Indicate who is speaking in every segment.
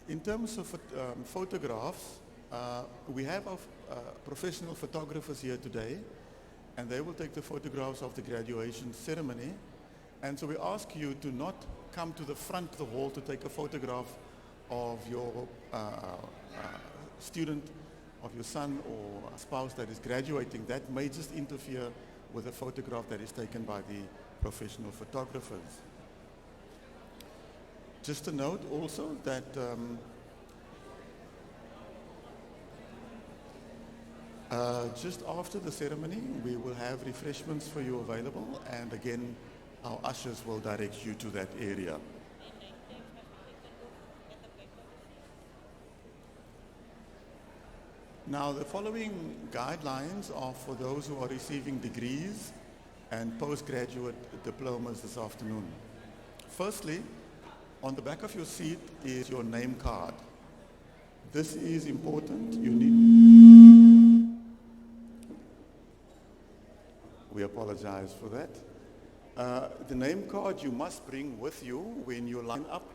Speaker 1: In terms of photographs, we have our professional photographers here today, and they will take the photographs of the graduation ceremony. And so we ask you to not come to the front of the hall to take a photograph of your student, of your son or spouse that is graduating. That may just interfere with a photograph that is taken by the professional photographers. Just a note also that just after the ceremony, we will have refreshments for you available, and again, our ushers will direct you to that area. Now, the following guidelines are for those who are receiving degrees and postgraduate diplomas this afternoon. Firstly, on the back of your seat is your name card. This is important. You need... We apologize for that. The name card you must bring with you when you line up.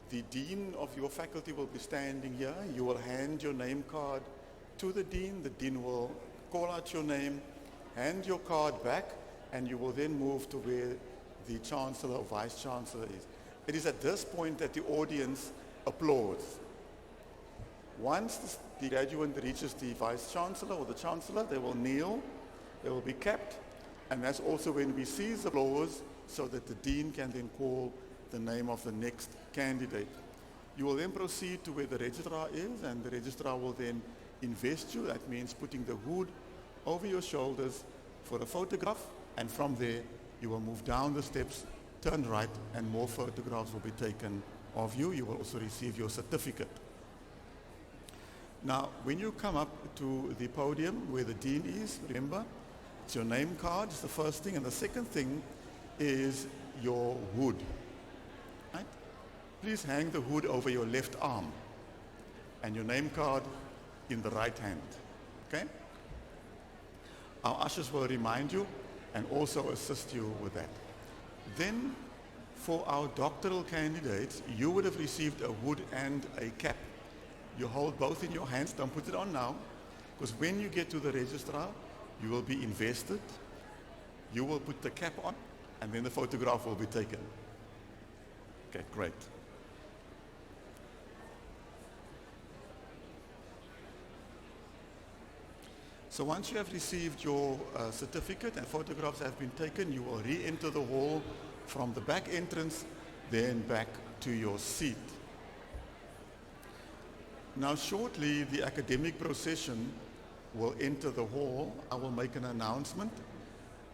Speaker 1: The dean of your faculty will be standing here. You will hand your name card to the dean. The dean will call out your name, hand your card back, and you will then move to where the Chancellor or Vice Chancellor is. It is at this point that the audience applauds. Once the graduate reaches the Vice Chancellor or the Chancellor, they will kneel, they will be capped, and that's also when we cease applause so that the dean can then call the name of the next candidate. You will then proceed to where the registrar is, and the registrar will then invest you. That means putting the hood over your shoulders for a photograph, and from there you will move down the steps, turn right, and more photographs will be taken of you. You will also receive your certificate. Now, when you come up to the podium where the dean is, remember, it's your name card, it's the first thing, and the second thing is your hood. Right? Please hang the hood over your left arm and your name card in the right hand. Okay? Our ushers will remind you and also assist you with that. Then, for our doctoral candidates, you would have received a hood and a cap. You hold both in your hands. Don't put it on now, because when you get to the registrar, you will be invested. You will put the cap on, and then the photograph will be taken. Okay, great. So once you have received your certificate and photographs have been taken, you will re-enter the hall from the back entrance, then back to your seat. Now shortly, the academic procession will enter the hall. I will make an announcement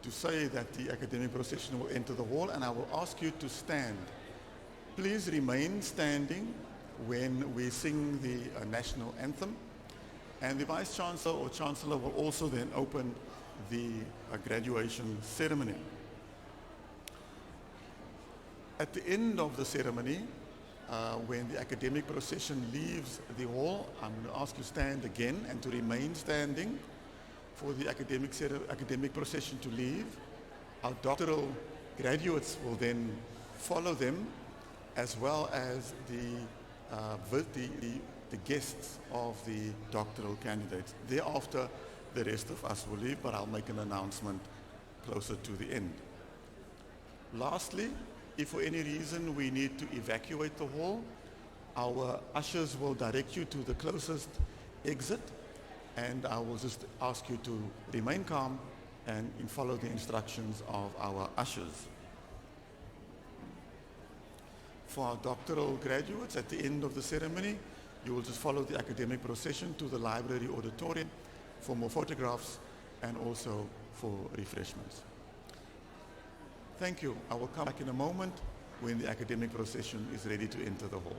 Speaker 1: to say that the academic procession will enter the hall, and I will ask you to stand. Please remain standing when we sing the national anthem. And the Vice Chancellor or Chancellor will also then open the graduation ceremony. At the end of the ceremony, when the academic procession leaves the hall, I'm going to ask you to stand again and to remain standing for the academic procession to leave. Our doctoral graduates will then follow them, as well as the guests of the doctoral candidates. Thereafter, the rest of us will leave, but I'll make an announcement closer to the end. Lastly, if for any reason we need to evacuate the hall, our ushers will direct you to the closest exit, and I will just ask you to remain calm and follow the instructions of our ushers. For our doctoral graduates, at the end of the ceremony, you will just follow the academic procession to the library auditorium for more photographs and also for refreshments. Thank you. I will come back in a moment when the academic procession is ready to enter the hall.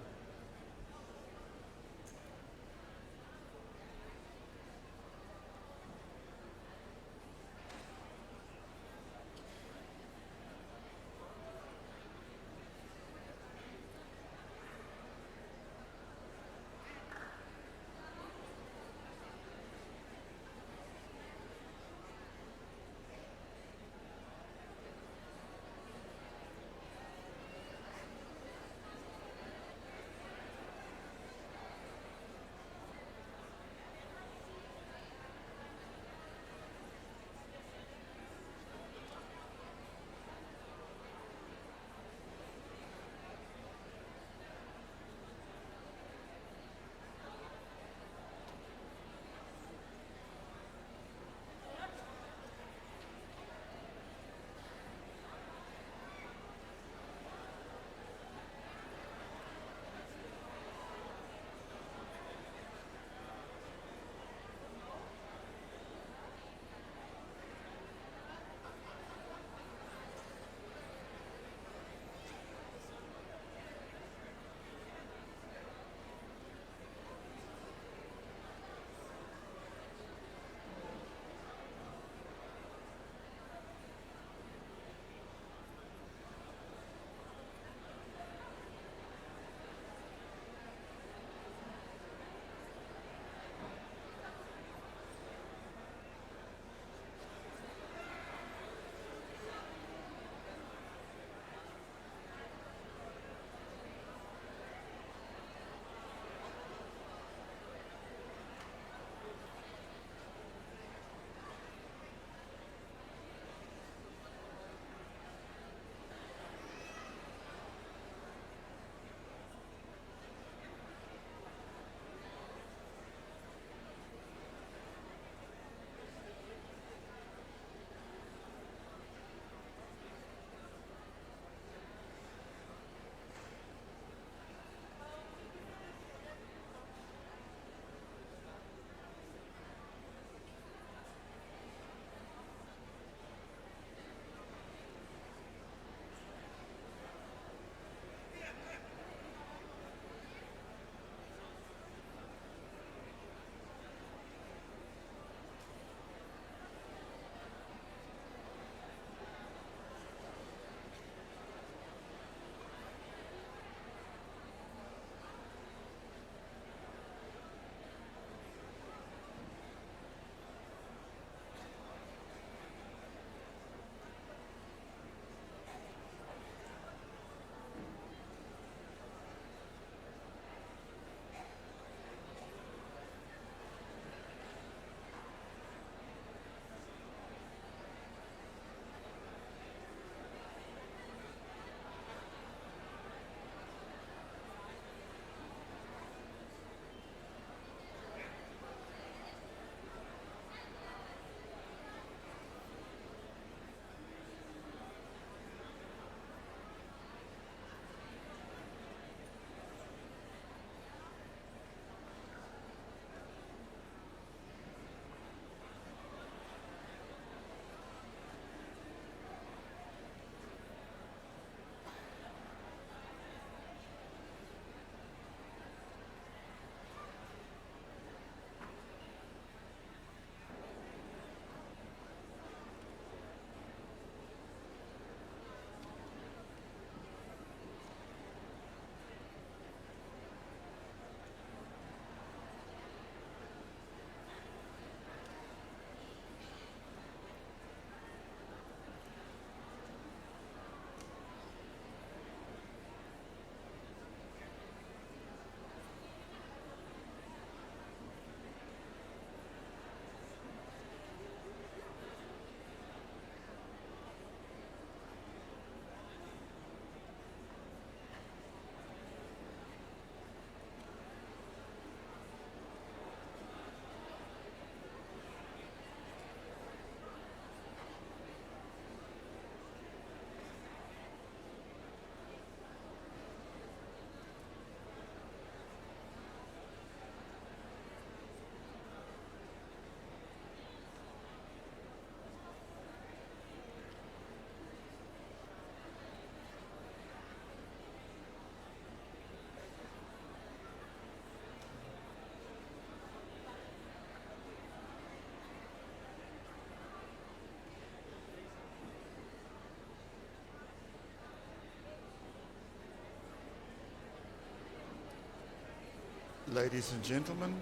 Speaker 1: Ladies and gentlemen,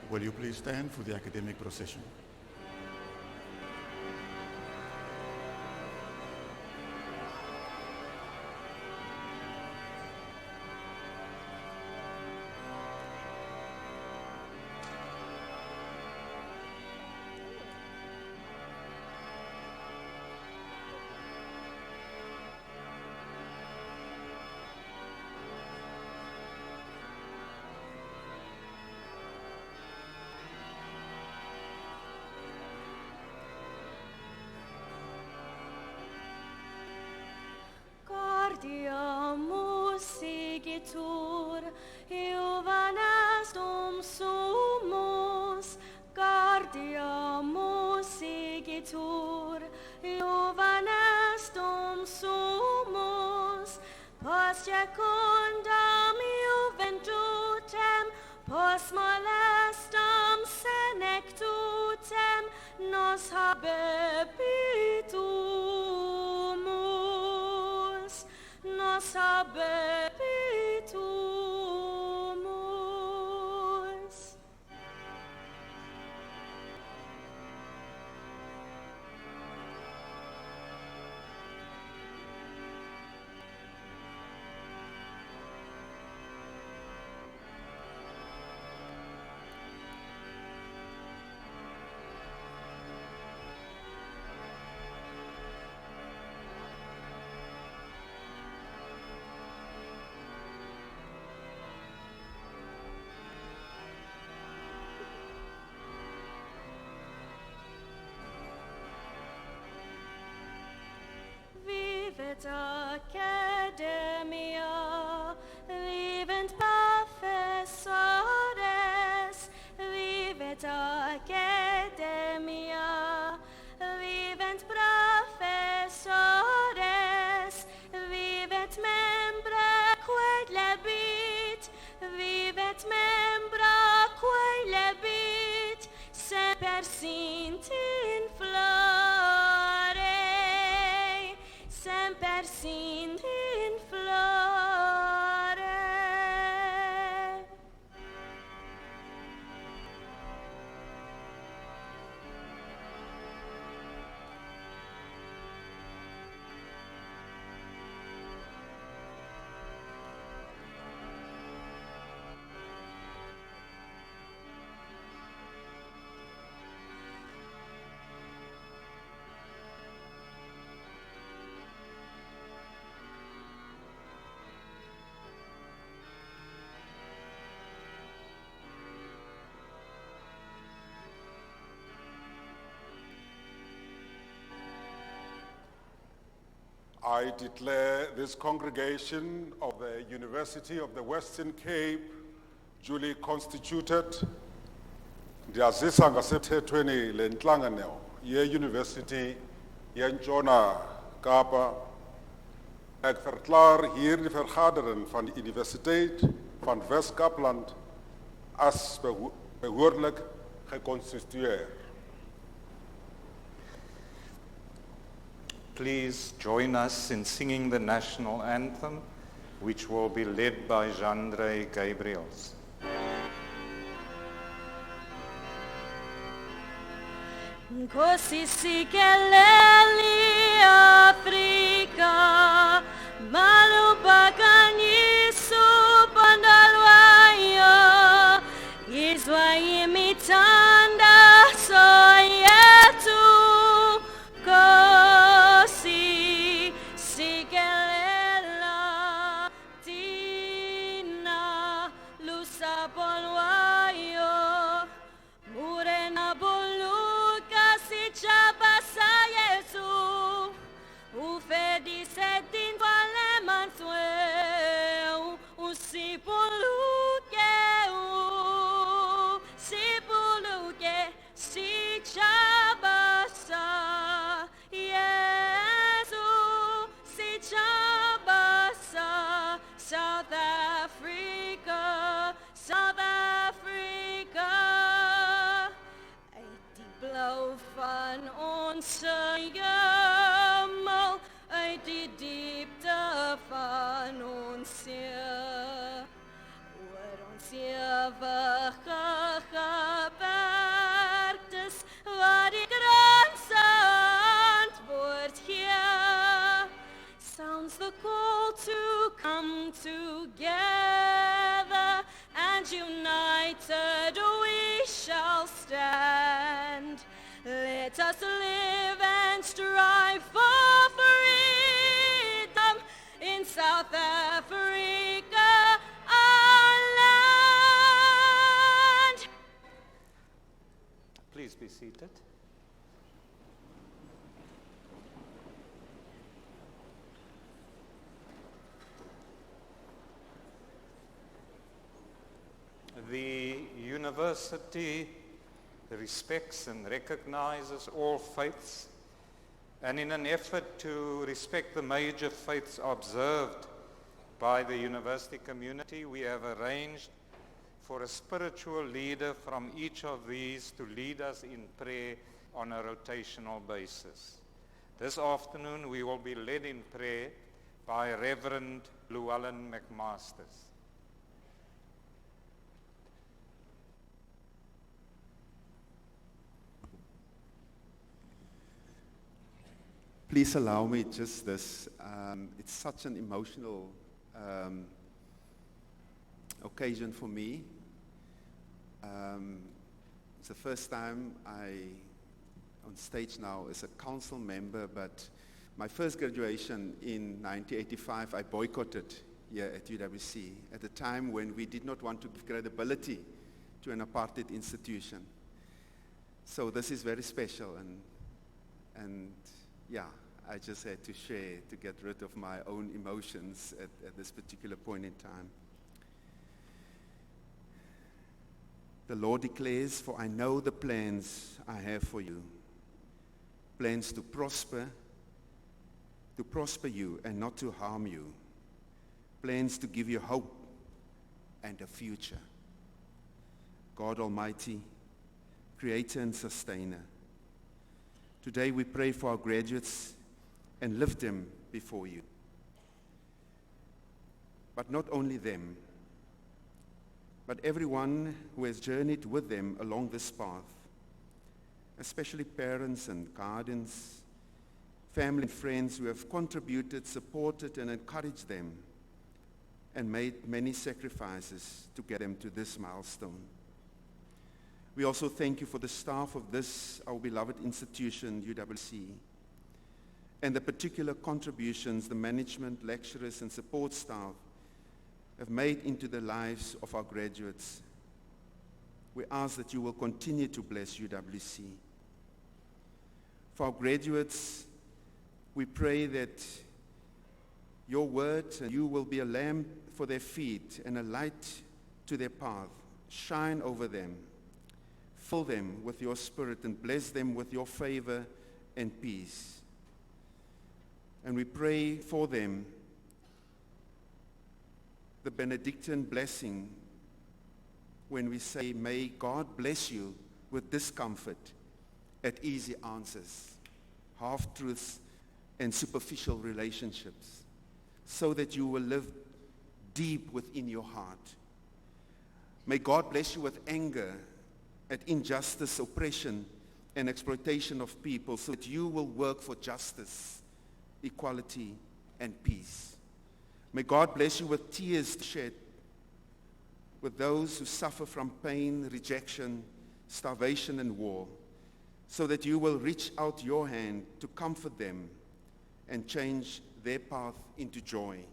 Speaker 1: will you please stand for the academic procession?
Speaker 2: Musigitur, Johannes dum sumus, Gardia musigitur, Johannes dum sumus, post secundam juventutem, post molestam senectutem, nos habebitumus, nos habebitumus. Vivet academia, vivent professores, vivet academia, vivent professores, vivet membra quae lebit, vivet membra quae lebit, semper sint in flore, semper sint in flore.
Speaker 3: I declare this congregation of the University of the Western Cape duly constituted. Ndiyazisa ngasemthethweni le nhlangano ye-University yeNtshona Kapa. Ek verklaar hier die vergadering van die Universiteit van Wes-Kaapland as behoorlik geconstitueer.
Speaker 4: Please join us in singing the national anthem, which will be led by Jean-André Gabriels.
Speaker 2: Nkosi sikeleli Afrika, malubakanyisu pandalwayo, izwa imitanda soyetu, kosi sikelela tina lusapolwayo, murena boluka si chabasa Yesu, ufedi setin vale mansweu, usipuluke si chabasa Yesu, si chabasa South Africa, South Africa. ewige gebergtes waar die grense antwoord gee. Sounds the call to come together, and united we shall stand. Let us live and strive for freedom in South Africa, our land.
Speaker 4: Please be seated. The university respects and recognizes all faiths, and in an effort to respect the major faiths observed by the university community, we have arranged for a spiritual leader from each of these to lead us in prayer on a rotational basis. This afternoon we will be led in prayer by Reverend Llewellyn McMasters.
Speaker 5: Please allow me just this. It's such an emotional occasion for me. It's the first time on stage now as a council member, but my first graduation in 1985, I boycotted here at UWC at a time when we did not want to give credibility to an apartheid institution. So this is very special, and yeah, I just had to share to get rid of my own emotions at this particular point in time. The Lord declares, "For I know the plans I have for you, plans to prosper you and not to harm you, plans to give you hope and a future." God Almighty, Creator and Sustainer, today we pray for our graduates and lift them before you. But not only them, but everyone who has journeyed with them along this path, especially parents and guardians, family and friends who have contributed, supported, and encouraged them, and made many sacrifices to get them to this milestone. We also thank you for the staff of this, our beloved institution, UWC, and the particular contributions the management, lecturers, and support staff have made into the lives of our graduates. We ask that you will continue to bless UWC. For our graduates, we pray that your word and you will be a lamp for their feet and a light to their path. Shine over them. Fill them with your spirit and bless them with your favor and peace. And we pray for them the Benedictine blessing when we say, may God bless you with discomfort at easy answers, half-truths, and superficial relationships, so that you will live deep within your heart. May God bless you with anger at injustice, oppression, and exploitation of people, so that you will work for justice, equality, and peace. May God bless you with tears shed with those who suffer from pain, rejection, starvation, and war, so that you will reach out your hand to comfort them and change their path into joy.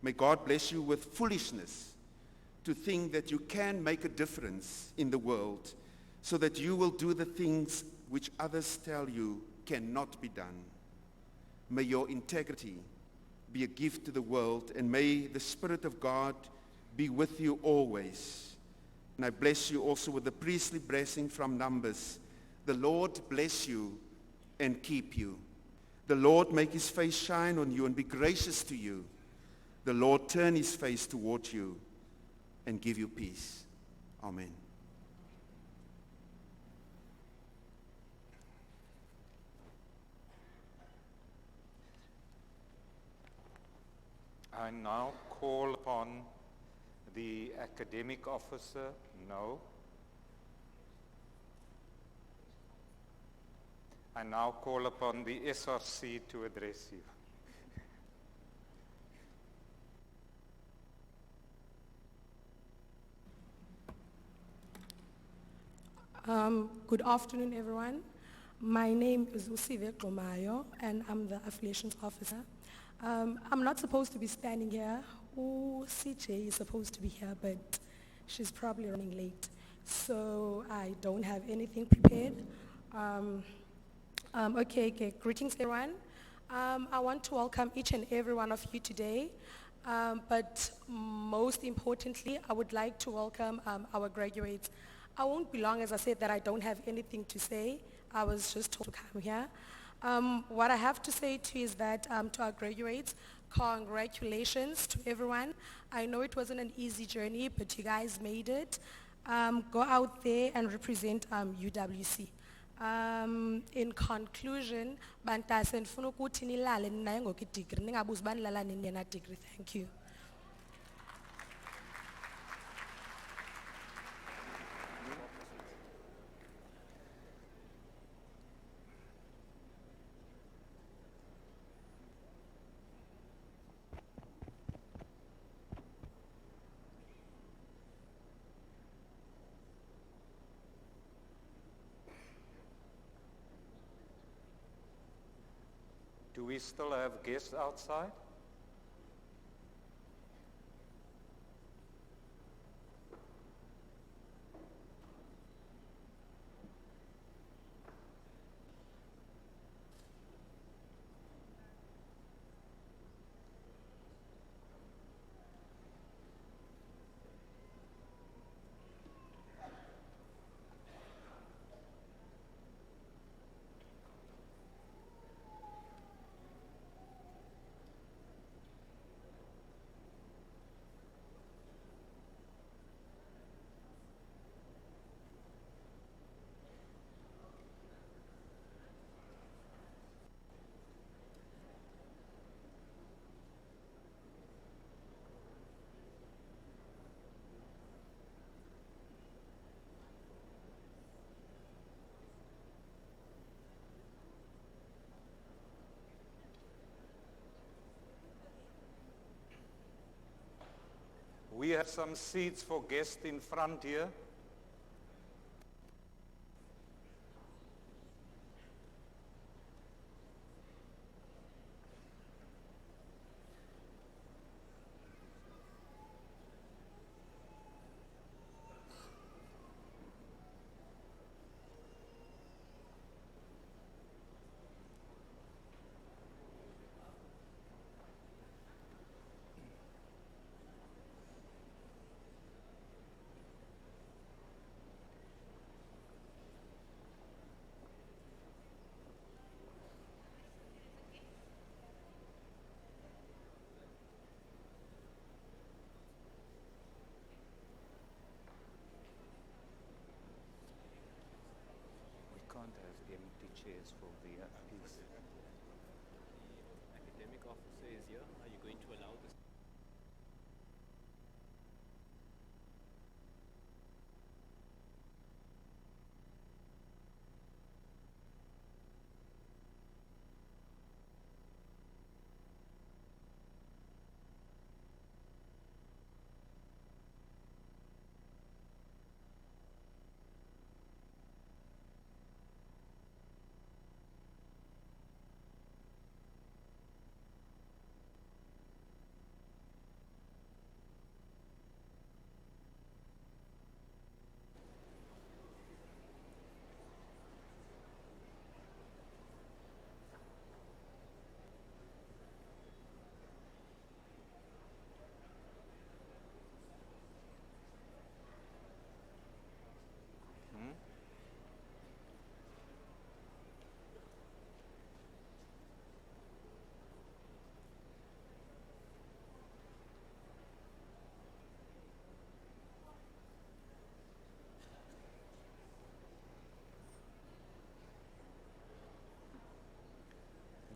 Speaker 5: May God bless you with foolishness to think that you can make a difference in the world, so that you will do the things which others tell you cannot be done. May your integrity be a gift to the world, and may the Spirit of God be with you always. And I bless you also with the priestly blessing from Numbers. The Lord bless you and keep you. The Lord make his face shine on you and be gracious to you. The Lord turn his face toward you and give you peace. Amen.
Speaker 4: I now call upon The academic officer, no. I now call upon the SRC to address you.
Speaker 6: Good afternoon, everyone. My name is Usive Klomayo, and I'm the affiliations officer. I'm not supposed to be standing here. CJ is supposed to be here, but she's probably running late. So I don't have anything prepared. Okay, greetings, everyone. I want to welcome each and every one of you today. But most importantly, I would like to welcome our graduates. I won't be long, as I said, that I don't have anything to say. I was just told to come here. What I have to say to you is that to our graduates, congratulations to everyone. I know it wasn't an easy journey, but you guys made it. Go out there and represent UWC. In conclusion, bantase ndifuna ukuthi nilale ninayo ngoku-degree, ningabuzi uba nilala nini yena degree. Thank you.
Speaker 4: Do we still have guests outside? We have some seats for guests in front here. Chairs for the piece.
Speaker 7: Academic officer is here. Are you going to allow this?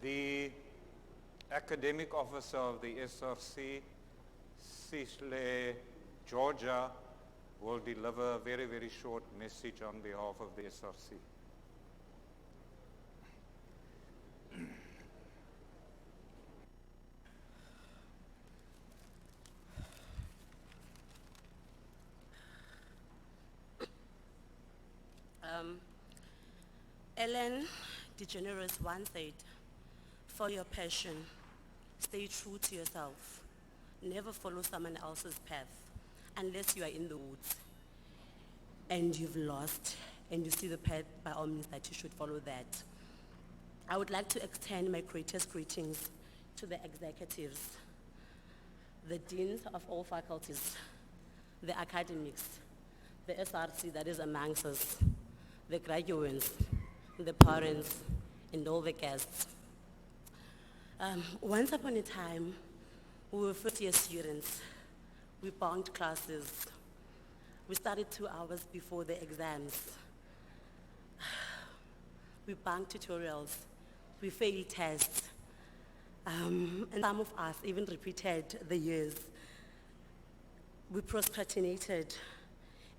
Speaker 4: The academic officer of the SRC, Sihle Georgia will deliver a very, very short message on behalf of the SRC.
Speaker 8: Ellen DeGeneres once said, follow your passion, stay true to yourself, never follow someone else's path unless you are in the woods and you've lost and you see the path, by all means that you should follow that. I would like to extend my greatest greetings to the executives, the deans of all faculties, the academics, the SRC that is amongst us, the graduates, the parents, and all the guests. Once upon a time, we were first-year students. We bunked classes. We started 2 hours before the exams. We bunked tutorials. We failed tests. And some of us even repeated the years. We procrastinated,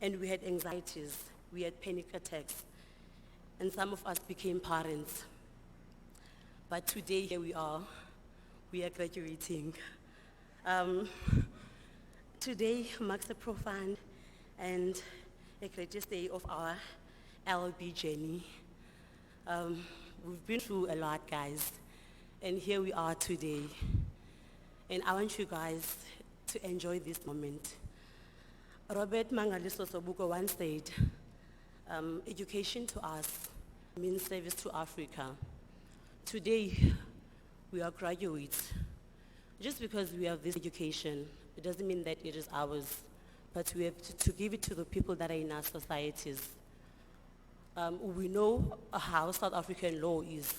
Speaker 8: and we had anxieties. We had panic attacks. And some of us became parents. But today, here we are graduating. Today marks a profound and a greatest day of our LLB journey. We've been through a lot, guys, and here we are today. And I want you guys to enjoy this moment. Robert Mangaliso Sobuko once said, education to us means service to Africa. Today, we are graduates. Just because we have this education, it doesn't mean that it is ours, but we have to give it to the people that are in our societies. We know how South African law is.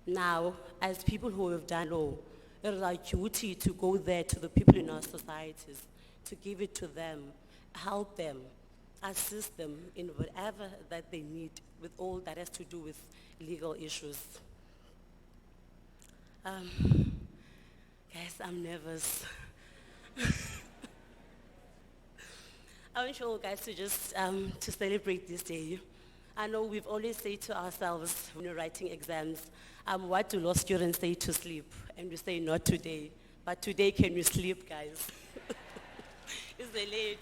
Speaker 8: Now, as people who have done law, it is our duty to go there to the people in our societies, to give it to them, help them, assist them in whatever that they need with all that has to do with legal issues. Guys, I'm nervous. I want you all guys to just to celebrate this day. I know we've always said to ourselves when we're writing exams, what do law students say to sleep? And we say not today, but today can we sleep, guys? It's late.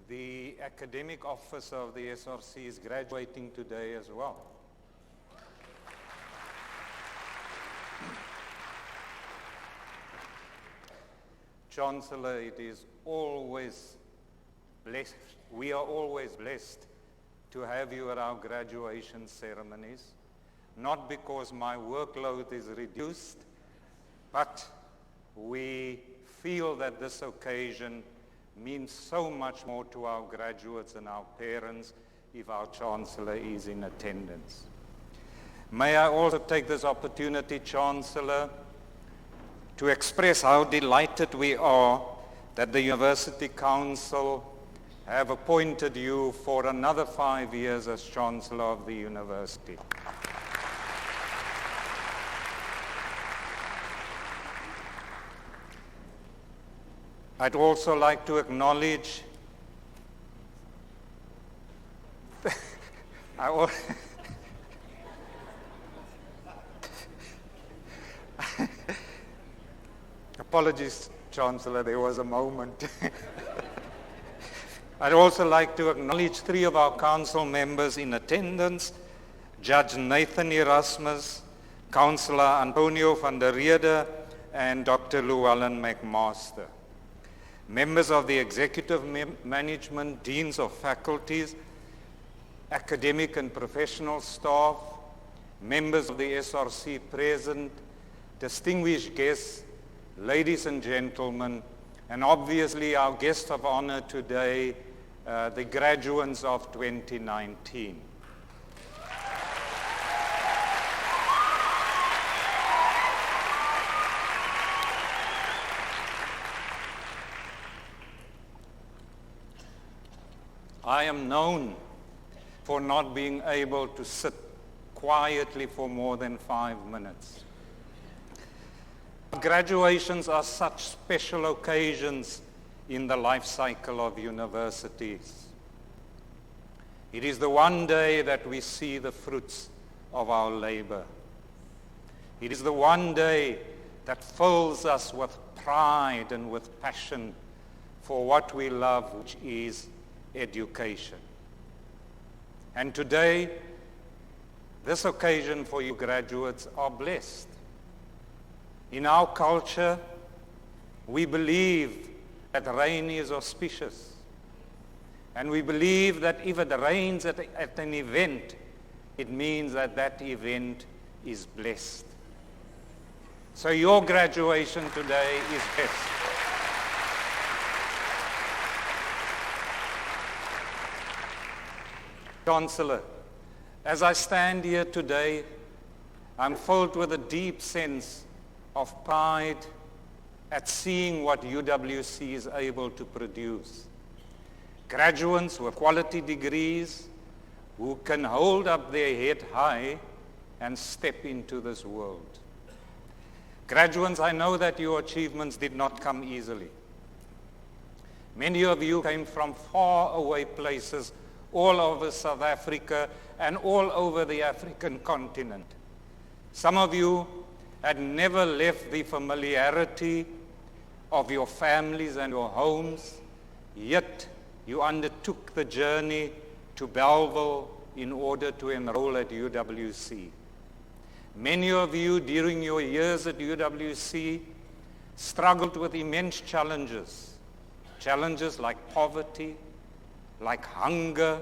Speaker 4: The academic officer of the SRC is graduating today as well. Chancellor, it is always blessed. We are always blessed to have you at our graduation ceremonies, not because my workload is reduced, but we feel that this occasion means so much more to our graduates and our parents if our Chancellor is in attendance. May I also take this opportunity, Chancellor, to express how delighted we are that the University Council have appointed you for another 5 years as Chancellor of the University. I'd also like to acknowledge apologies, Chancellor, there was a moment. I'd also like to acknowledge 3 of our council members in attendance, Judge Nathan Erasmus, Councillor Antonio van der Riede, and Dr. Llewellyn McMaster. Members of the executive management, deans of faculties, academic and professional staff, members of the SRC present, distinguished guests, ladies and gentlemen, and obviously our guest of honor today, the graduates of 2019. I am known for not being able to sit quietly for more than 5 minutes. Graduations are such special occasions in the life cycle of universities. It is the one day that we see the fruits of our labor. It is the one day that fills us with pride and with passion for what we love, which is education. And today, this occasion for you graduates are blessed. In our culture, we believe that rain is auspicious. And we believe that if it rains at an event, it means that that event is blessed. So your graduation today is blessed. Chancellor, as I stand here today, I'm filled with a deep sense of pride at seeing what UWC is able to produce. Graduates with quality degrees who can hold up their head high and step into this world. Graduates, I know that your achievements did not come easily. Many of you came from far away places all over South Africa and all over the African continent. Some of you had never left the familiarity of your families and your homes, yet you undertook the journey to Belleville in order to enroll at UWC. Many of you during your years at UWC struggled with immense challenges. Challenges like poverty, like hunger,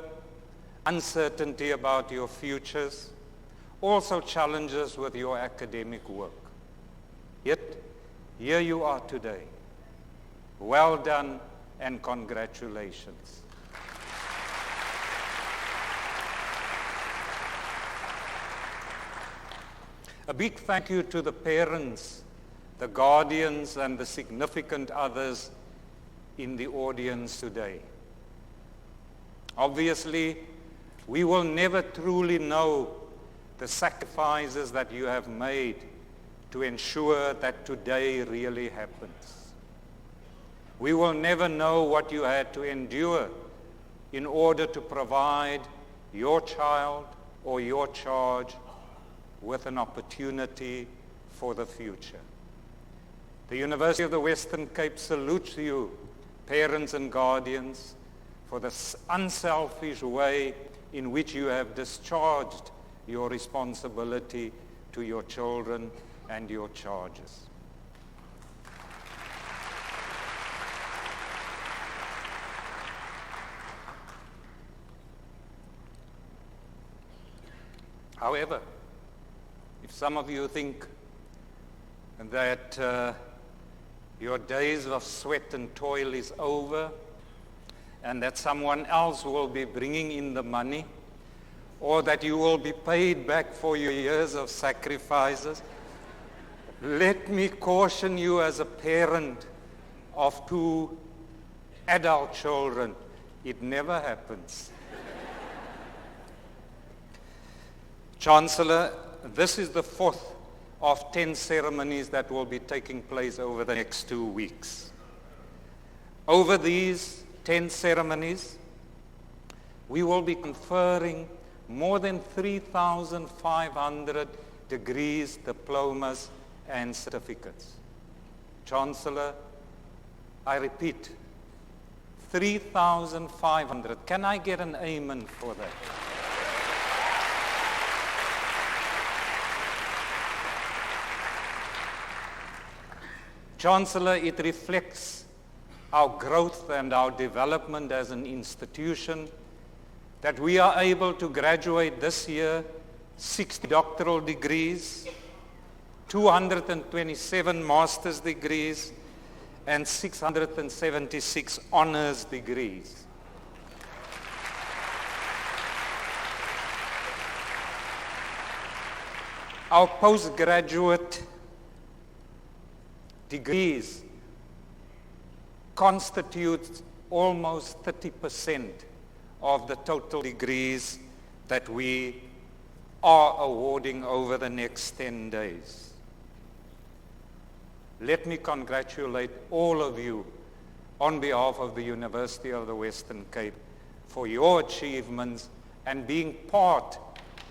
Speaker 4: uncertainty about your futures, also challenges with your academic work. Yet, here you are today. Well done and congratulations. A big thank you to the parents, the guardians, and the significant others in the audience today. Obviously, we will never truly know the sacrifices that you have made to ensure that today really happens. We will never know what you had to endure in order to provide your child or your charge with an opportunity for the future. The University of the Western Cape salutes you, parents and guardians, for the unselfish way in which you have discharged your responsibility to your children and your charges. However, if some of you think that your days of sweat and toil is over and that someone else will be bringing in the money, or that you will be paid back for your years of sacrifices, let me caution you as a parent of 2 adult children, it never happens. Chancellor, this is the 4th of 10 ceremonies that will be taking place over the next 2 weeks. Over these 10 ceremonies, we will be conferring more than 3,500 degrees, diplomas, and certificates. Chancellor, I repeat, 3,500. Can I get an amen for that? Chancellor, it reflects our growth and our development as an institution that we are able to graduate this year 60 doctoral degrees, 227 master's degrees, and 676 honors degrees. Our postgraduate degrees constitute almost 30% of the total degrees that we are awarding over the next 10 days. Let me congratulate all of you on behalf of the University of the Western Cape for your achievements and being part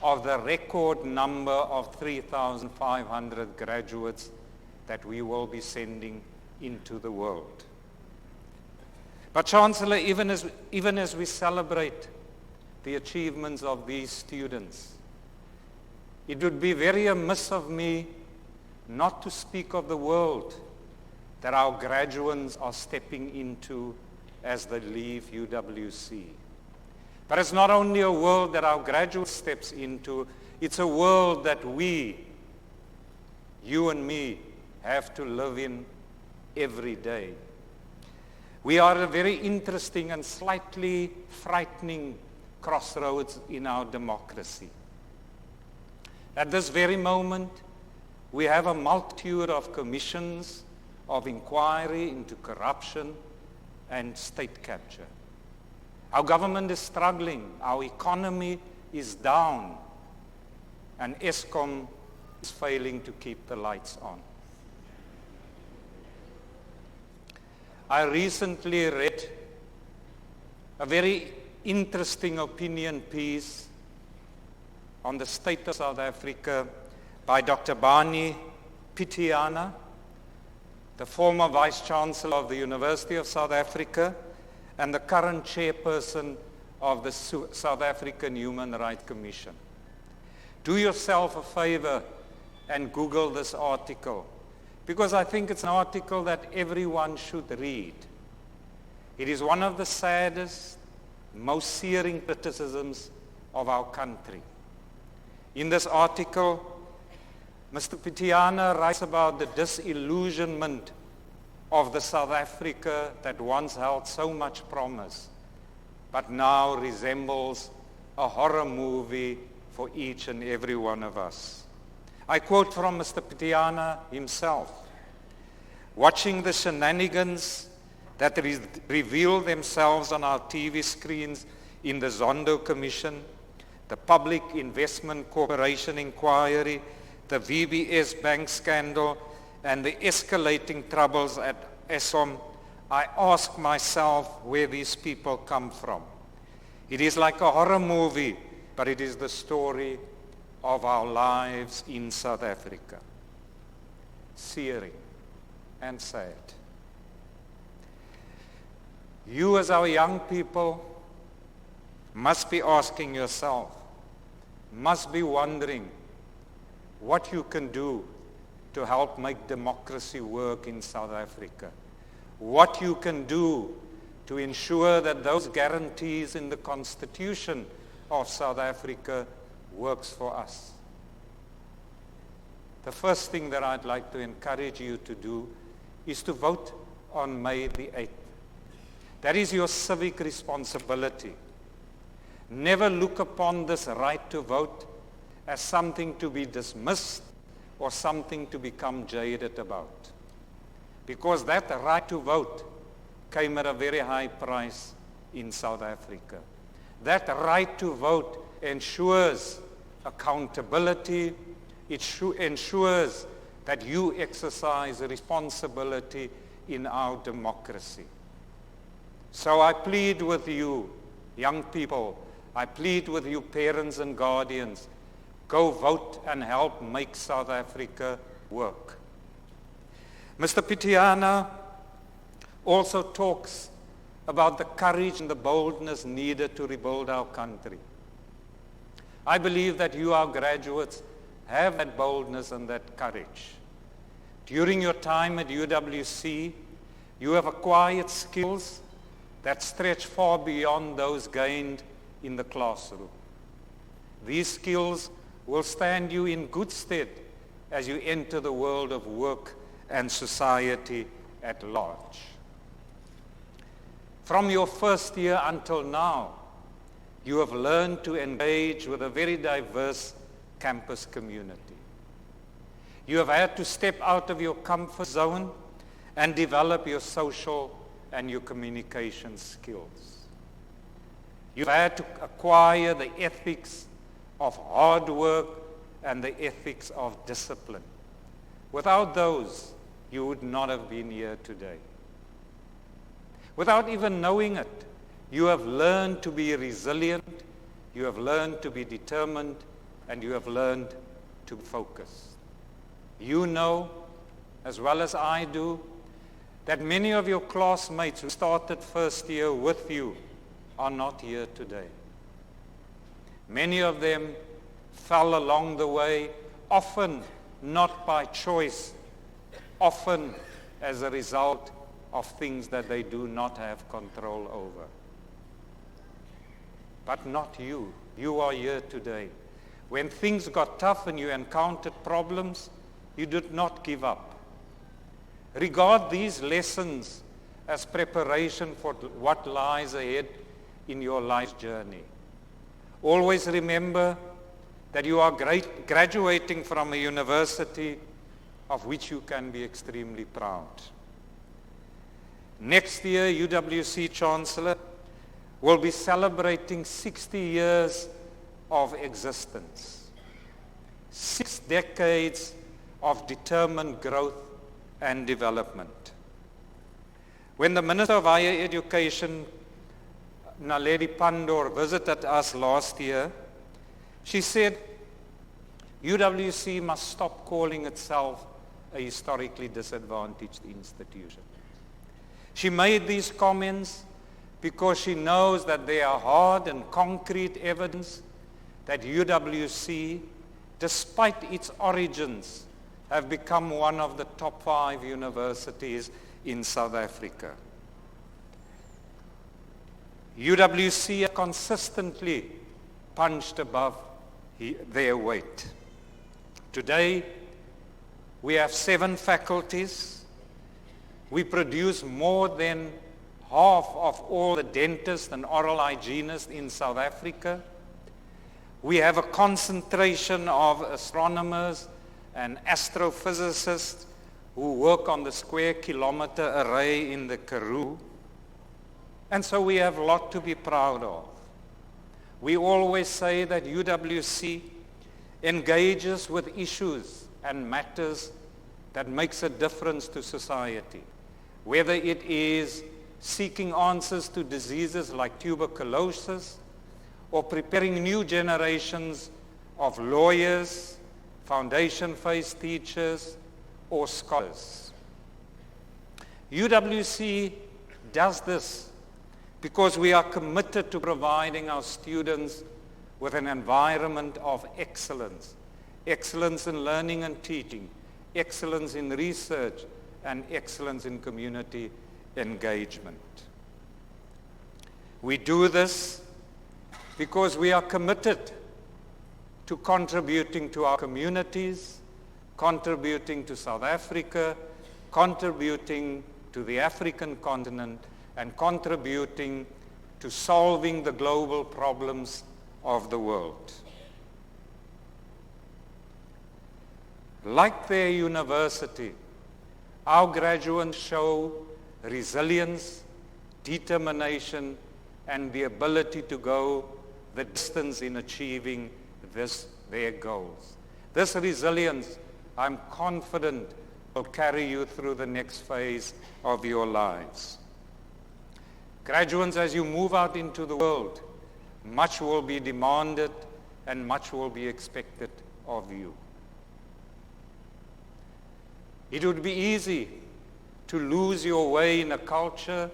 Speaker 4: of the record number of 3,500 graduates that we will be sending into the world. But Chancellor, even as we celebrate the achievements of these students, it would be very amiss of me not to speak of the world that our graduates are stepping into as they leave UWC. But it's not only a world that our graduate steps into, it's a world that we, you and me, have to live in every day. We are at a very interesting and slightly frightening crossroads in our democracy. At this very moment, we have a multitude of commissions of inquiry into corruption and state capture. Our government is struggling, our economy is down, and ESCOM is failing to keep the lights on. I recently read a very interesting opinion piece on the state of South Africa by Dr. Bani Pitiana, the former Vice-Chancellor of the University of South Africa and the current chairperson of the South African Human Rights Commission. Do yourself a favor and Google this article, because I think it's an article that everyone should read. It is one of the saddest, most searing criticisms of our country. In this article, Mr. Pitiana writes about the disillusionment of the South Africa that once held so much promise, but now resembles a horror movie for each and every one of us. I quote from Mr. Pitiana himself: "Watching the shenanigans that reveal themselves on our TV screens in the Zondo Commission, the Public Investment Corporation inquiry, the VBS bank scandal, and the escalating troubles at ESOM, I ask myself where these people come from. It is like a horror movie, but it is the story of our lives in South Africa." Searing and sad. You as our young people must be asking yourself, must be wondering what you can do to help make democracy work in South Africa. What you can do to ensure that those guarantees in the Constitution of South Africa works for us. The first thing that I'd like to encourage you to do is to vote on May the 8th. That is your civic responsibility. Never look upon this right to vote as something to be dismissed or something to become jaded about. Because that right to vote came at a very high price in South Africa. That right to vote ensures accountability. It ensures that you exercise responsibility in our democracy. So I plead with you, young people, I plead with you, parents and guardians, go vote and help make South Africa work. Mr. Pitiana also talks about the courage and the boldness needed to rebuild our country. I believe that you, our graduates, have that boldness and that courage. During your time at UWC, you have acquired skills that stretch far beyond those gained in the classroom. These skills will stand you in good stead as you enter the world of work and society at large. From your first year until now, you have learned to engage with a very diverse campus community. You have had to step out of your comfort zone and develop your social and your communication skills. You've had to acquire the ethics of hard work and the ethics of discipline. Without those, you would not have been here today. Without even knowing it, you have learned to be resilient, you have learned to be determined, and you have learned to focus. You know, as well as I do, that many of your classmates who started first year with you are not here today. Many of them fell along the way, often not by choice, often as a result of things that they do not have control over. But not you. You are here today. When things got tough and you encountered problems, you did not give up. Regard these lessons as preparation for what lies ahead in your life journey. Always remember that you are graduating from a university of which you can be extremely proud. Next year, UWC Chancellor will be celebrating 60 years of existence. 6 decades of determined growth and development. When the Minister of Higher Education, Naledi Pandor, visited us last year, she said, UWC must stop calling itself a historically disadvantaged institution. She made these comments because she knows that there are hard and concrete evidence that UWC, despite its origins, have become one of the top 5 universities in South Africa. UWC have consistently punched above their weight. Today, we have 7 faculties. We produce more than half of all the dentists and oral hygienists in South Africa. We have a concentration of astronomers and astrophysicists who work on the square kilometer array in the Karoo. And so we have a lot to be proud of. We always say that UWC engages with issues and matters that makes a difference to society, whether it is seeking answers to diseases like tuberculosis or preparing new generations of lawyers, foundation phase teachers, or scholars. UWC does this because we are committed to providing our students with an environment of excellence. Excellence in learning and teaching, excellence in research, and excellence in community engagement. We do this because we are committed to contributing to our communities, contributing to South Africa, contributing to the African continent, and contributing to solving the global problems of the world. Like their university, our graduates show resilience, determination, and the ability to go the distance in achieving their goals. This resilience, I'm confident, will carry you through the next phase of your lives. Graduates, as you move out into the world, much will be demanded and much will be expected of you. It would be easy to lose your way in a culture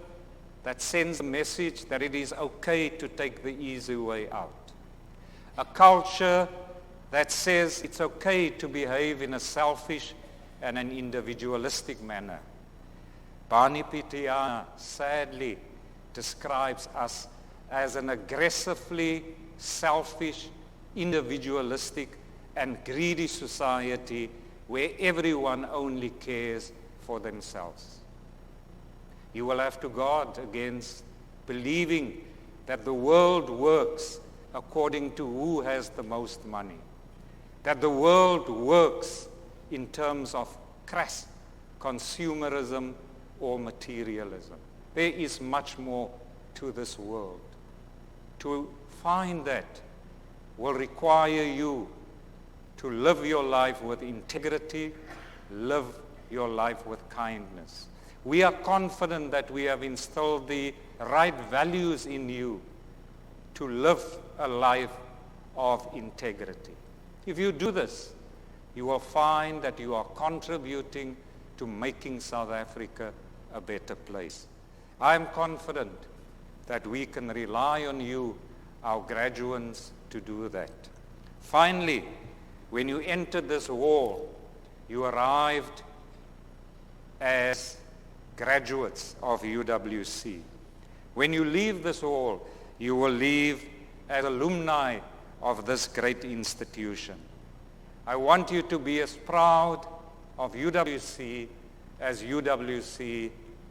Speaker 4: that sends a message that it is okay to take the easy way out. A culture that says it's okay to behave in a selfish and an individualistic manner. Bani Pitiana sadly describes us as an aggressively selfish, individualistic, and greedy society where everyone only cares for themselves. You will have to guard against believing that the world works according to who has the most money, that the world works in terms of crass consumerism or materialism. There is much more to this world. to find that will require you to live your life with integrity, live your life with kindness. We are confident that we have instilled the right values in you to live a life of integrity. If you do this, you will find that you are contributing to making South Africa a better place. I am confident that we can rely on you, our graduates, to do that. Finally, when you entered this hall, you arrived as graduates of UWC. When you leave this hall, you will leave as alumni of this great institution. I want you to be as proud of UWC as UWC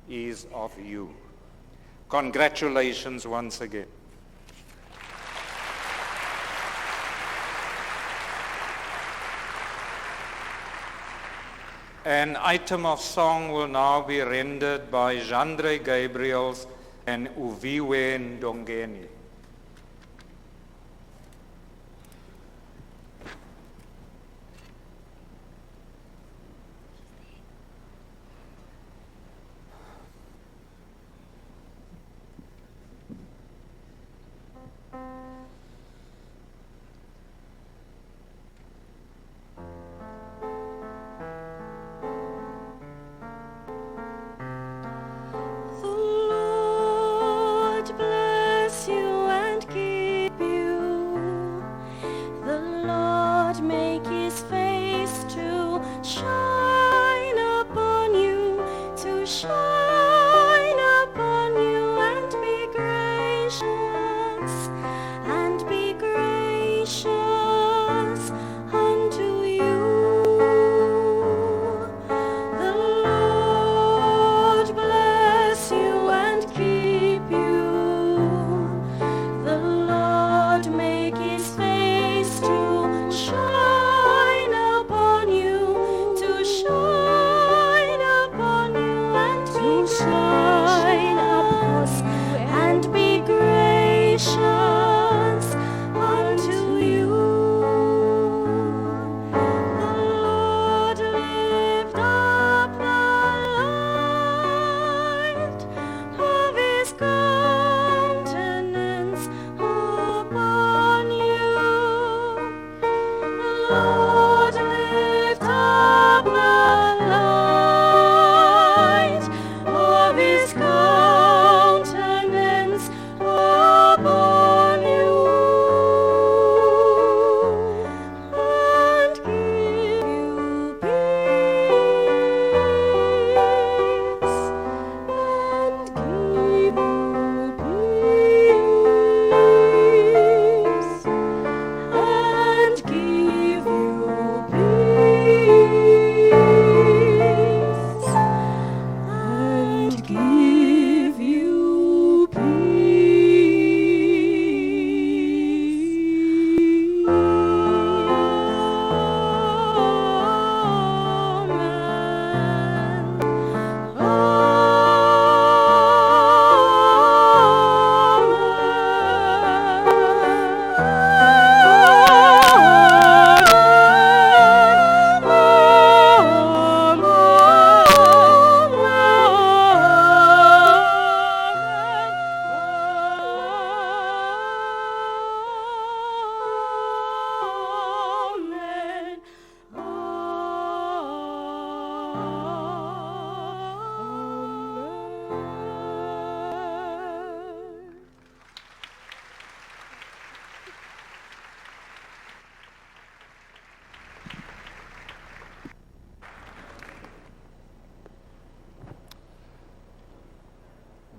Speaker 4: is of you. Congratulations once again. An item of song will now be rendered by Jandre Gabriels and Uviwe Ndongeni.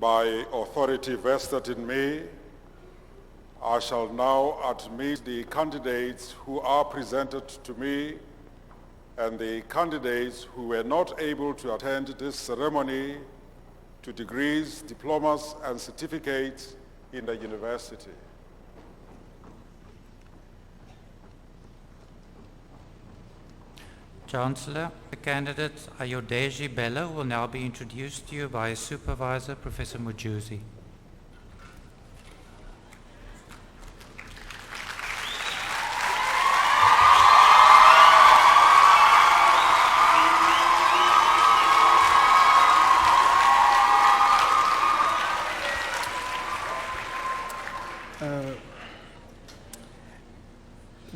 Speaker 3: By authority vested in me, I shall now admit the candidates who are presented to me and the candidates who were not able to attend this ceremony to degrees, diplomas, and certificates in the university.
Speaker 9: Chancellor, the candidates Ayodeji Bello will now be introduced to you by his supervisor, Professor Mujuzi.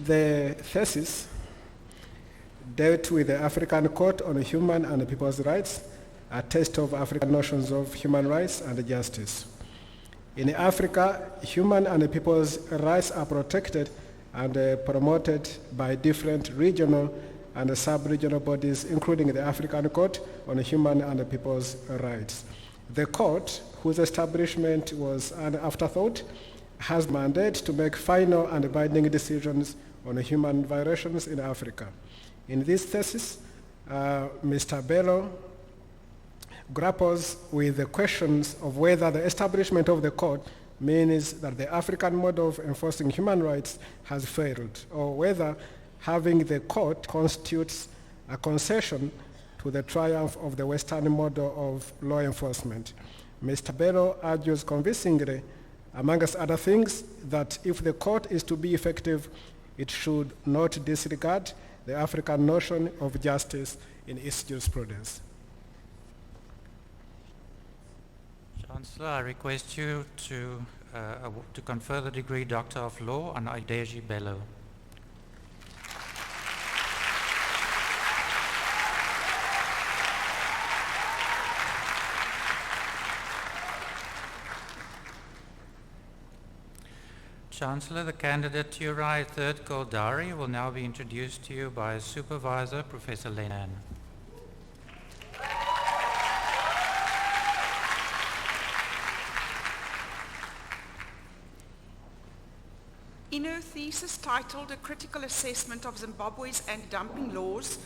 Speaker 10: The thesis dealt with the African Court on Human and People's Rights, a test of African notions of human rights and justice. In Africa, human and people's rights are protected and promoted by different regional and sub-regional bodies, including the African Court on Human and People's Rights. The court, whose establishment was an afterthought, has mandate to make final and binding decisions on human violations in Africa. In this thesis, Mr. Bello grapples with the questions of whether the establishment of the court means that the African model of enforcing human rights has failed, or whether having the court constitutes a concession to the triumph of the Western model of law enforcement. Mr. Bello argues convincingly, amongst other things, that if the court is to be effective, it should not disregard the African notion of justice in its jurisprudence.
Speaker 9: Chancellor, I request you to confer the degree Doctor of Law on Aideji Bello. Chancellor, the candidate Turai Third Goldari will now be introduced to you by his supervisor, Professor Lenan.
Speaker 11: In her thesis titled A Critical Assessment of Zimbabwe's Anti-Dumping Laws,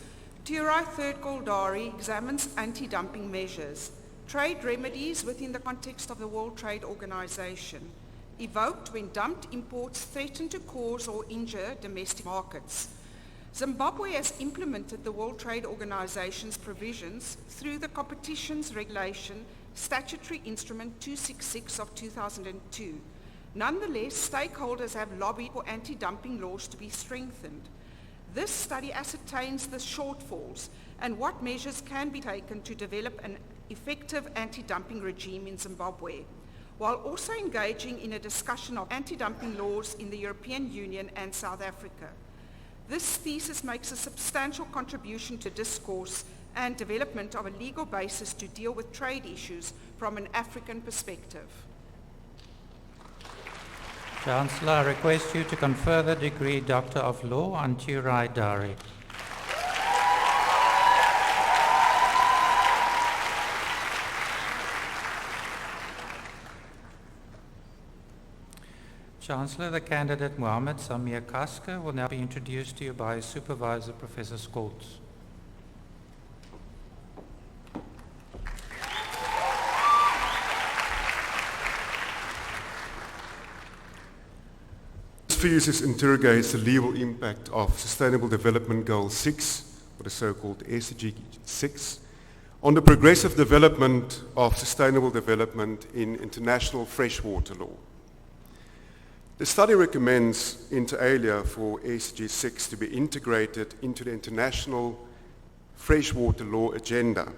Speaker 11: Turai Third Goldari examines anti-dumping measures, trade remedies within the context of the World Trade Organization, evoked when dumped imports threaten to cause or injure domestic markets. Zimbabwe has implemented the World Trade Organization's provisions through the Competitions Regulation Statutory Instrument 266 of 2002. Nonetheless, stakeholders have lobbied for anti-dumping laws to be strengthened. This study ascertains the shortfalls and what measures can be taken to develop an effective anti-dumping regime in Zimbabwe, while also engaging in a discussion of anti-dumping laws in the European Union and South Africa. This thesis makes a substantial contribution to discourse and development of a legal basis to deal with trade issues from an African perspective.
Speaker 9: Chancellor, I request you to confer the degree Doctor of Law on Turai Dari. Chancellor, the candidate Mohammed Samir Kaska will now be introduced to you by his supervisor, Professor Scholz.
Speaker 12: This thesis interrogates the legal impact of Sustainable Development Goal 6, or the so-called SDG 6, on the progressive development of sustainable development in international freshwater law. The study recommends inter alia for SDG 6 to be integrated into the international freshwater law agenda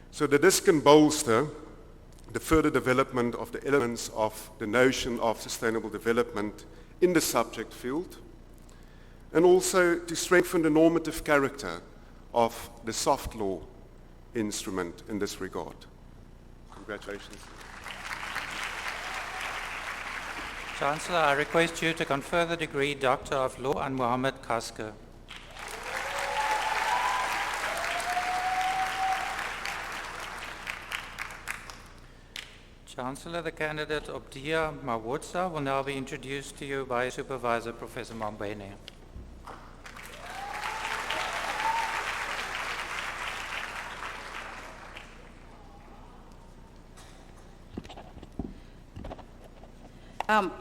Speaker 12: so that this can bolster the further development of the elements of the notion of sustainable development in the subject field, and also to strengthen the normative character of the soft law instrument in this regard. Congratulations.
Speaker 9: Chancellor, I request you to confer the degree Doctor of Law on Mohammed Kaska. Chancellor, the candidate Obdia Mawotsa will now be introduced to you by Supervisor Professor Mambene.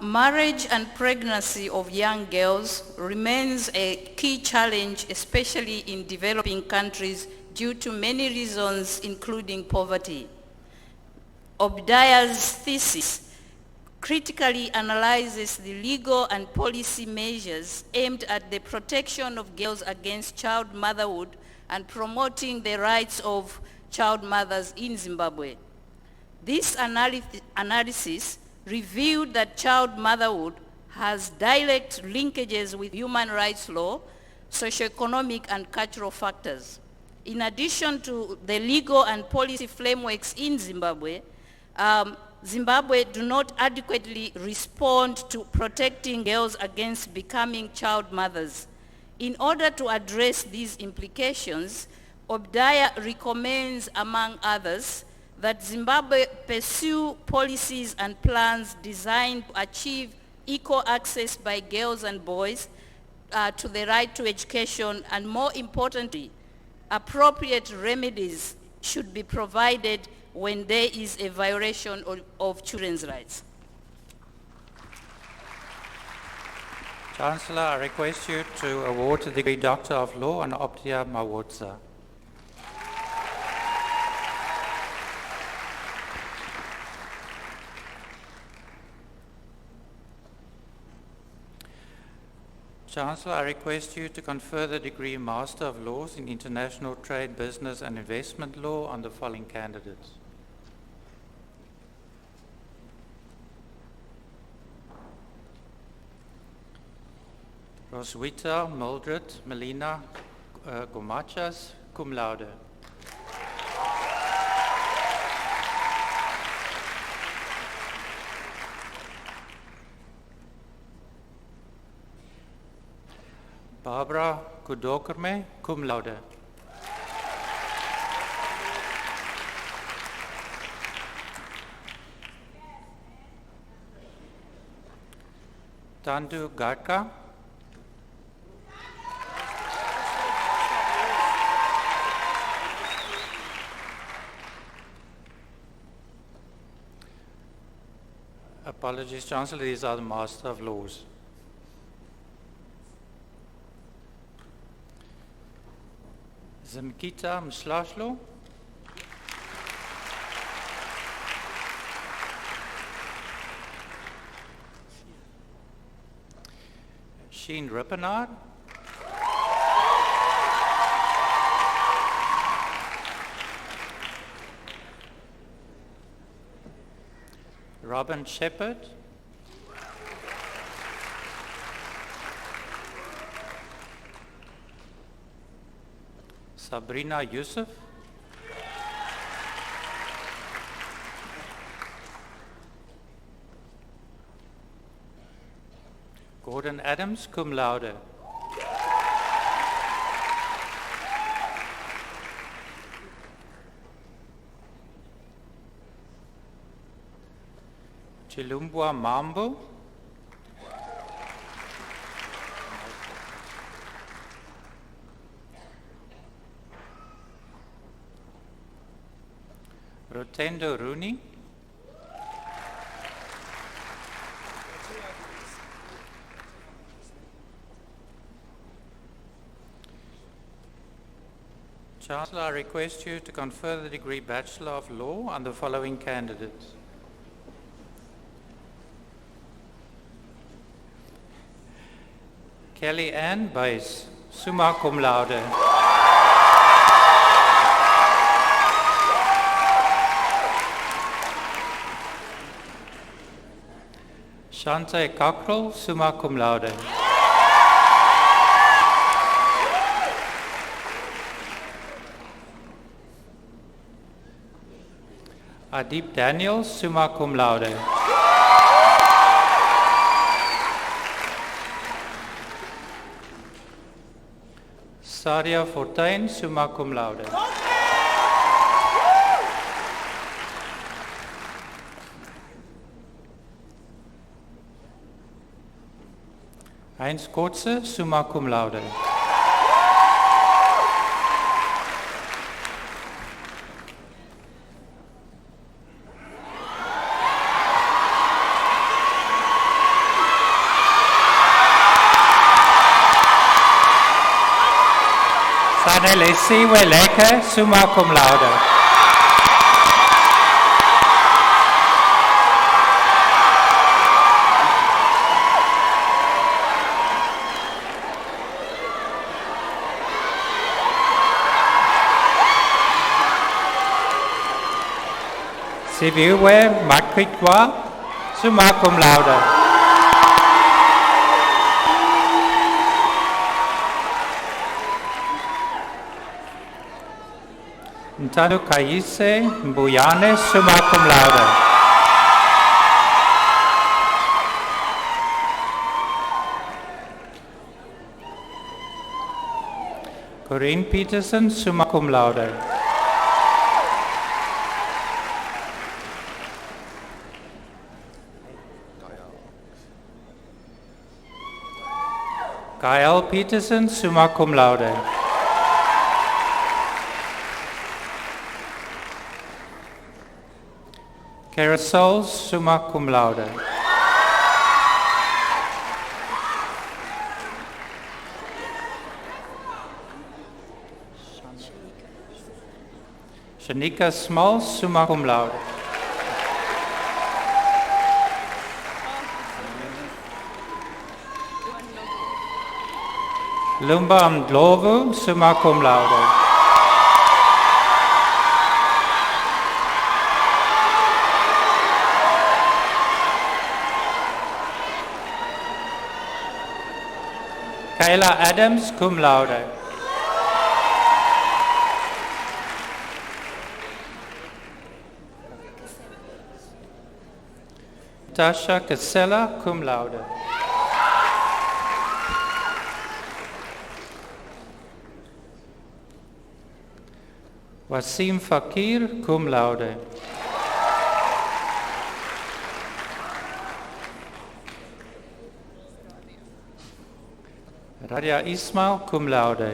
Speaker 13: Marriage and pregnancy of young girls remains a key challenge, especially in developing countries, due to many reasons, including poverty. Obdiah's thesis critically analyzes the legal and policy measures aimed at the protection of girls against child motherhood and promoting the rights of child mothers in Zimbabwe. This analysis revealed that child motherhood has direct linkages with human rights law, socioeconomic and cultural factors. In addition to the legal and policy frameworks in Zimbabwe, Zimbabwe do not adequately respond to protecting girls against becoming child mothers. In order to address these implications, OBDIA recommends, among others, that Zimbabwe pursue policies and plans designed to achieve equal access by girls and boys to the right to education, and more importantly, appropriate remedies should be provided when there is a violation of children's rights.
Speaker 9: Chancellor, I request you to award the degree Doctor of Law on Optia Mawotsa. Chancellor, I request you to confer the degree Master of Laws in International Trade, Business and Investment Law on the following candidates. Roswitha Mildred Melina Gomachas, cum laude. Barbara Kudokerme, cum laude. Tandu Garka. Apologies, Chancellor, these are the Master of Laws. Zimkita Mslashlo. Sheen Rippenard. Robin Shepherd. Sabrina Yusuf. Gordon Adams, cum laude. Chilumbwa Mambo. Rotendo Rooney. Chancellor, I request you to confer the degree Bachelor of Law on the following candidates. Kelly Ann Buys, summa cum laude. Shante Cockrell, summa cum laude. Adib Daniel, summa cum laude. Sadia Fortuin, summa cum laude. Heinz Kotze, summa cum laude. Sanele Siwe Leke, summa cum laude. Siviwe Makwitwa, summa cum laude. Shanu Kaise Mbuyane, summa cum laude. Corinne Peterson, summa cum laude. Gael Peterson, summa cum laude. Carousel, summa cum laude. Shanika Small, summa cum laude. Lumba Mdlovu, summa cum laude. Kayla Adams, cum laude. Tasha Casella, cum laude. Wasim Fakir, cum laude. Radia Ismail, cum laude.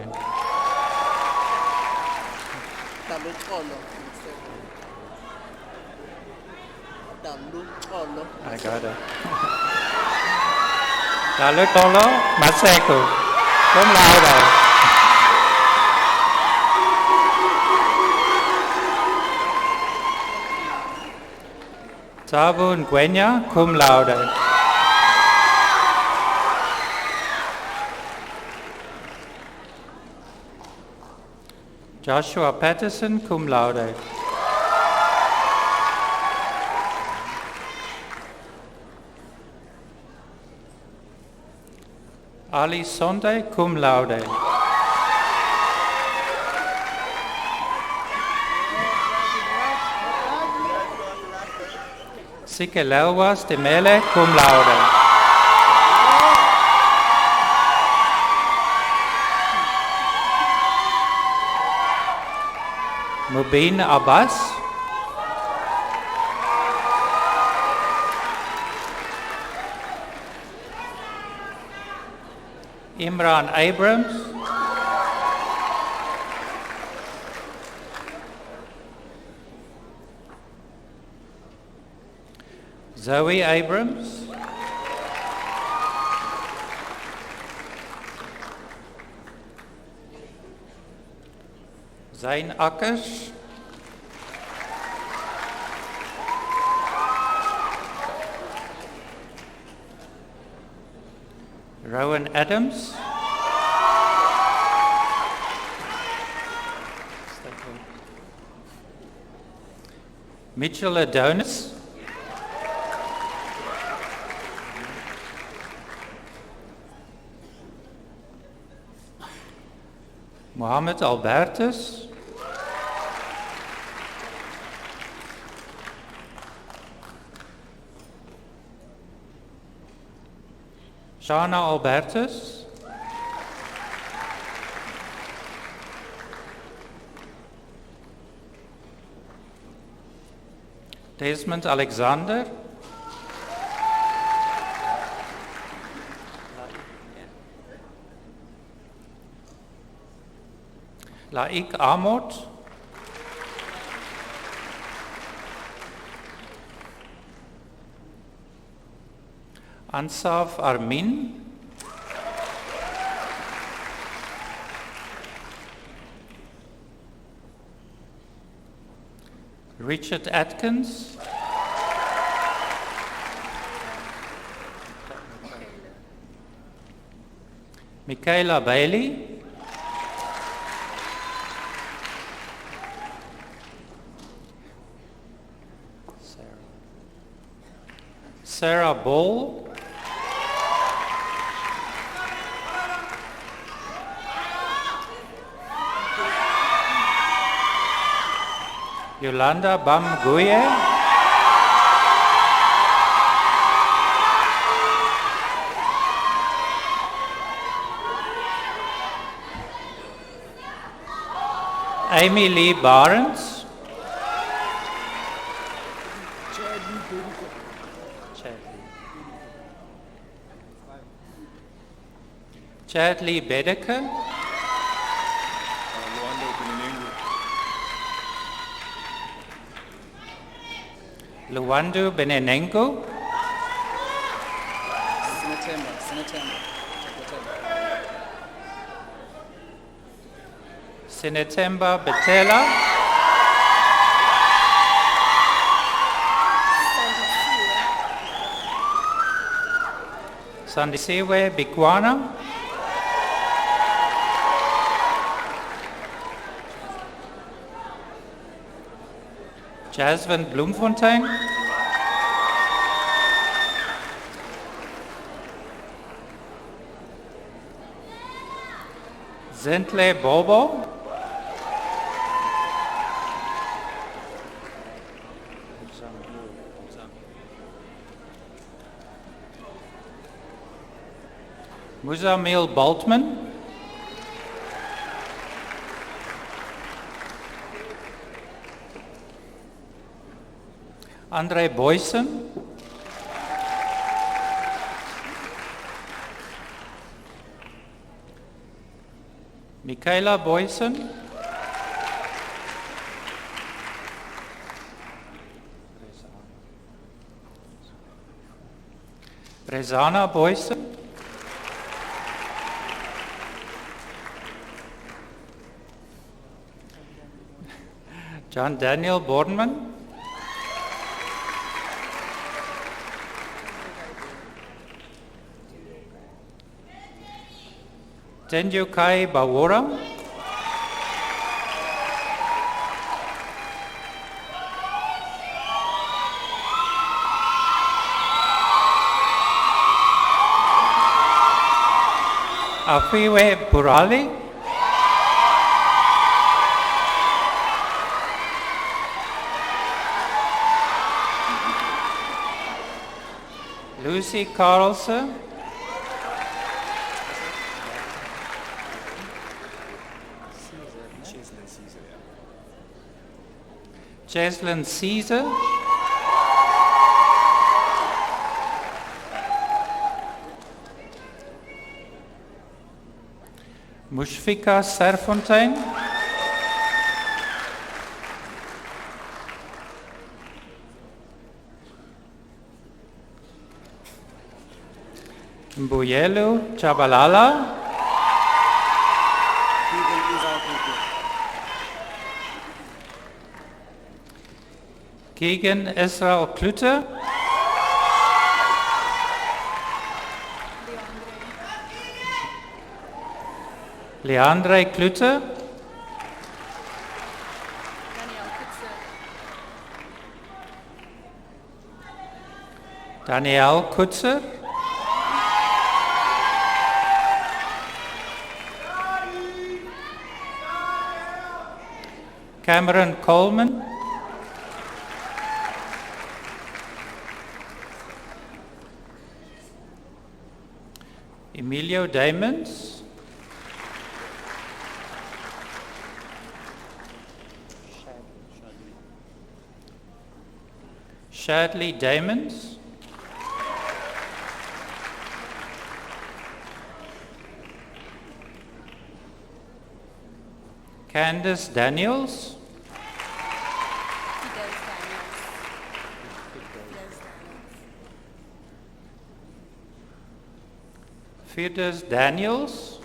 Speaker 9: I got it. Dalutolo Maseko, cum laude. Tabu Nguenya, cum laude. Joshua Patterson, cum laude. Ali Sonde, cum laude. Sike Lelwas de Mele, cum laude. Mubin Abbas. Imran Abrams. Zoe Abrams. Zain Akkers. Rowan Adams. Mitchell Adonis. Mohammed Albertus. Shana Albertus. Desmond Alexander. Laik Amot. Ansaf Armin. Richard Atkins. Michaela Bailey. Sarah Ball. Yolanda Bamguye. Amy Lee Barnes. Chadley Bedeker. Luwandu Benenengo. Sinetemba Betela. Sandisiwe Bikwana. Jasmine Bloemfontein. Zentle Bobo. Muzamil Baltman. Andre Boysen. Michaela Boysen. Rezana Boysen. John Daniel Boardman. Tenjukai Bawora. Afiwe Burali. Lucy Carlson. Cheslin Caesar. Mushfika Serfontein. Mbuyelu Chabalala. Keegan Israel Klute. Leandre Klute. Danielle Kutzer. Cameron Coleman. Emilio Damons. Shadley Damons. Candace Daniels. Fides Daniels.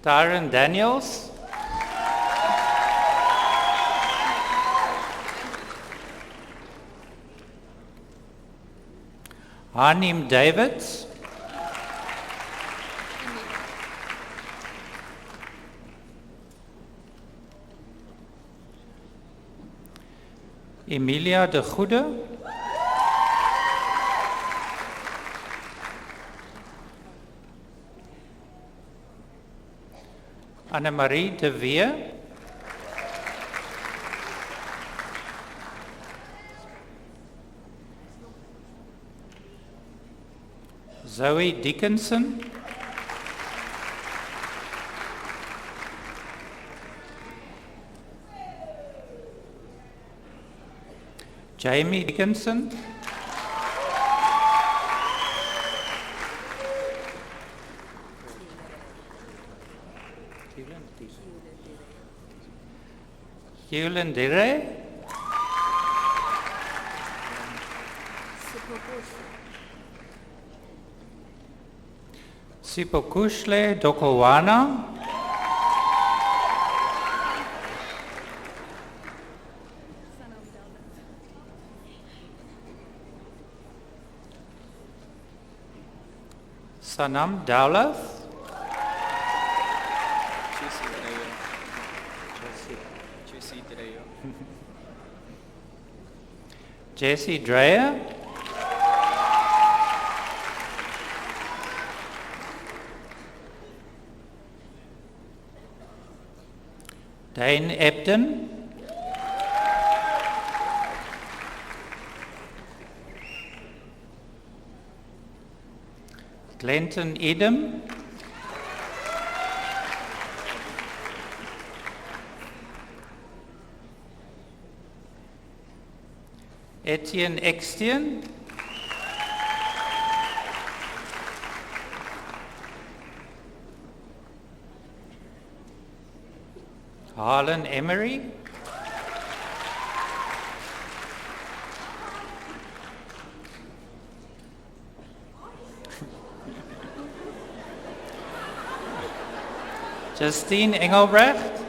Speaker 9: Tyron Daniels. Hanim Davids. Emilia de Goede. Annemarie de Weer, Zoe Dickinson, Jamie Dickinson, Hewlin Dire, Sipokushle Dokowana, Sanam Dowlath, Jesse Dreyer, Dane Ebden, Glenton Edom, Etienne Extian, Harlan Emery, Justine Engelbrecht,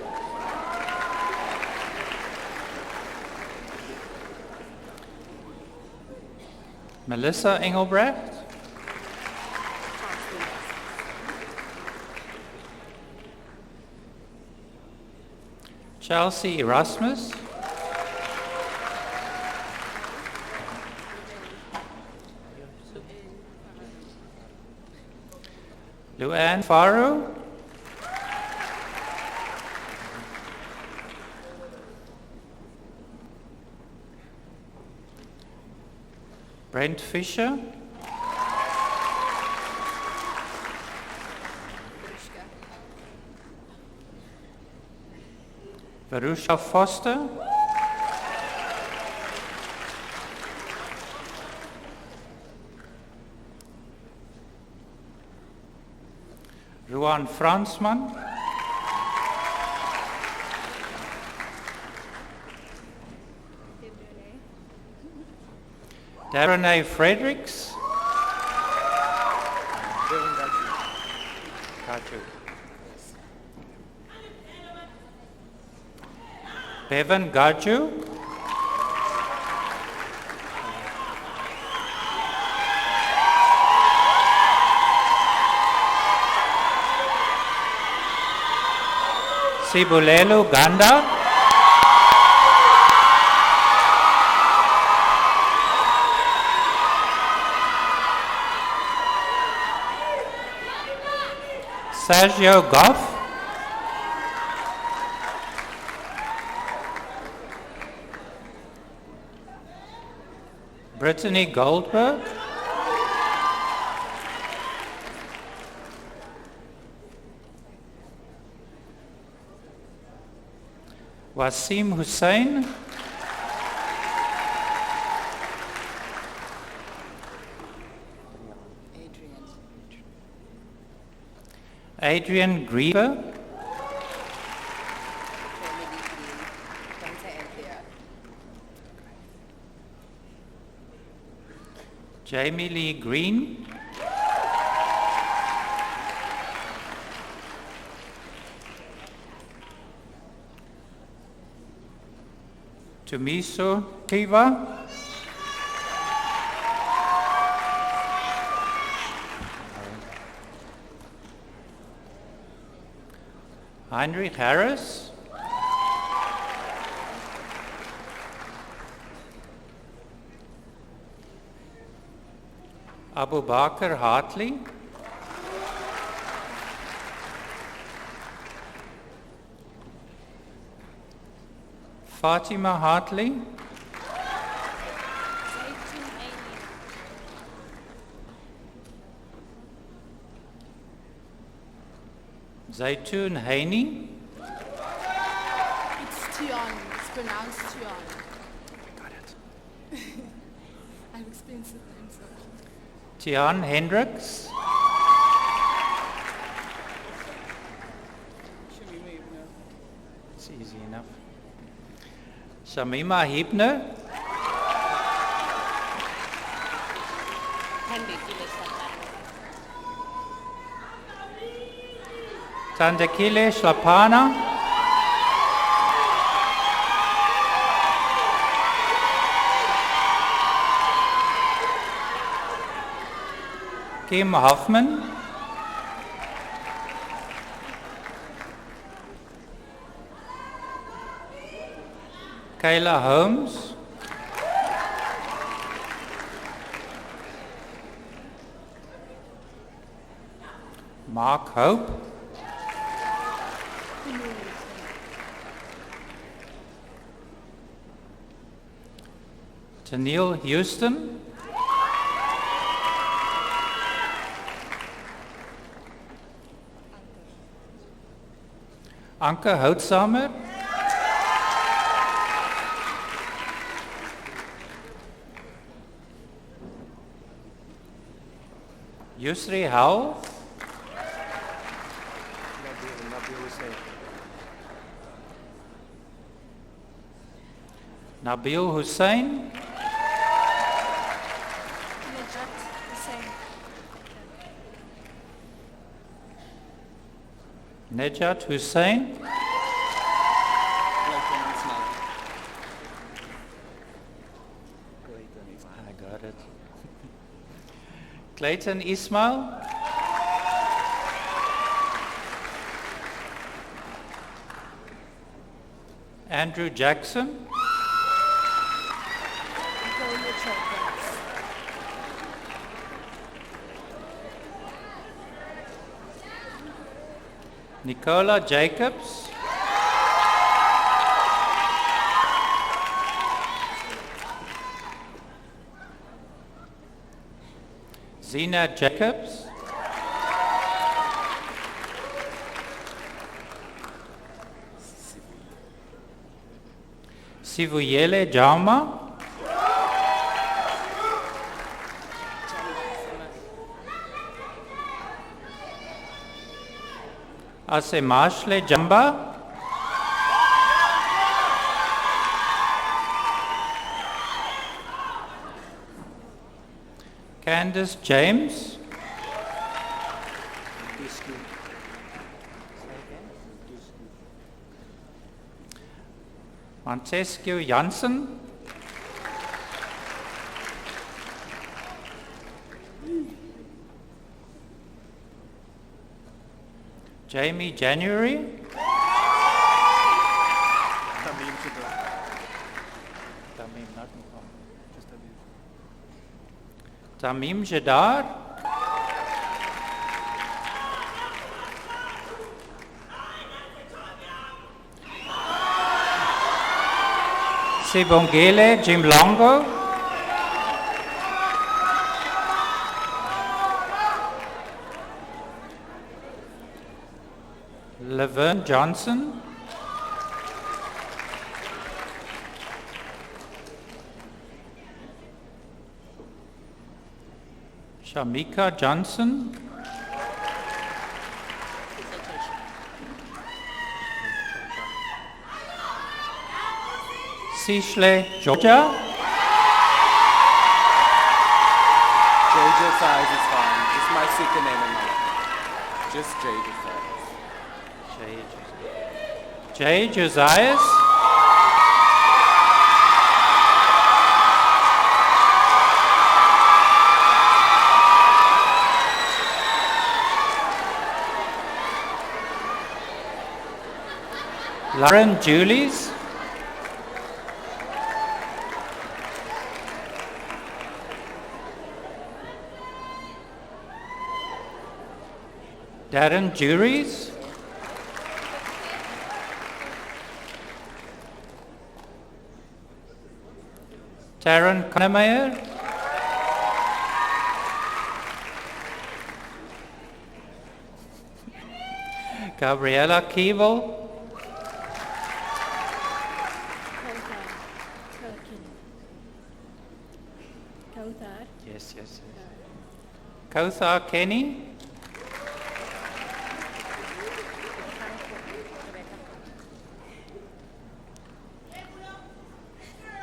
Speaker 9: Melissa Engelbrecht, Chelsea Erasmus, Luann Faro, Brent Fisher, Varusha Foster, Ruan Fransman, Darren A. Fredericks, Bevan Gaju, Sibulelo Ganda, Sergio Goff, Brittany Goldberg, Wasim Hussain, Adrian Griever, Jamie Lee Green, Tumiso Kiva, Heinrich Harris, Abu Bakr Hartley, Fatima Hartley. Zaytun Haney.
Speaker 14: It's Tion. It's pronounced Tion.
Speaker 9: Got it.
Speaker 14: I've experienced it myself.
Speaker 9: Tian Hendricks. It's easy enough. Shamima Hebner. Tandakile Shlapana. Kim Hoffman. Kayla Holmes. Mark Hope. Tennille Houston. Anke Houtsamer. Yusri Howell. Nabil Hussain. Nejat Hussain. I got it. Clayton Ismail. Andrew Jackson. Nicola Jacobs. Zena Jacobs. Sivuyele Jauma. Asemashle Jamba. Candace James. Montesquieu Janssen. Jamie January. Tamim Jadar. Sibongile Jim Longo. Laverne Johnson. Shamika Johnson. Sishle Georgia.
Speaker 15: Georgia size is fine. Just my second name and my last name. Just Georgia size.
Speaker 9: Jay Josias. Lauren Julies. Darren Juries. Taryn Kannemeyer. Gabriella Keeble. Yes, yes, yes. Kauthar Kenny.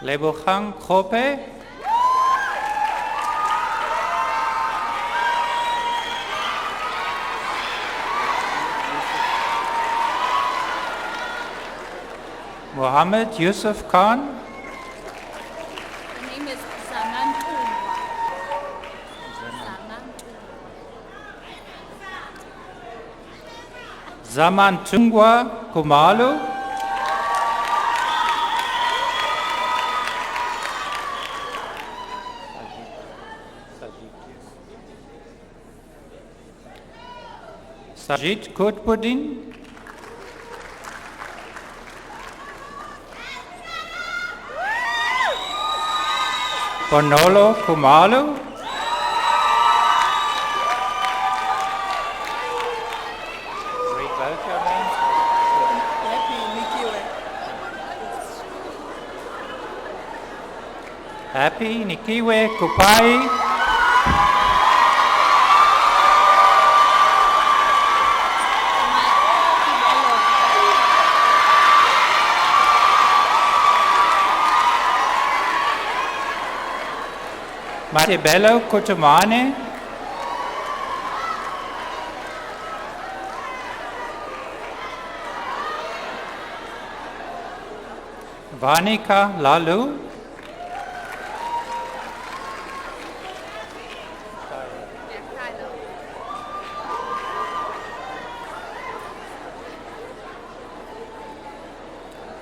Speaker 9: Lebogang Khope. Mohammed Yusuf Khan.
Speaker 14: The name is Zamantungwa.
Speaker 9: Zamantungwa Kumalu. Sajid Kotbuddin. Bonolo Kumalu. Read both your names. Happy Nikiwe Kupai. Matebello Kutumane. Vanika Lalu.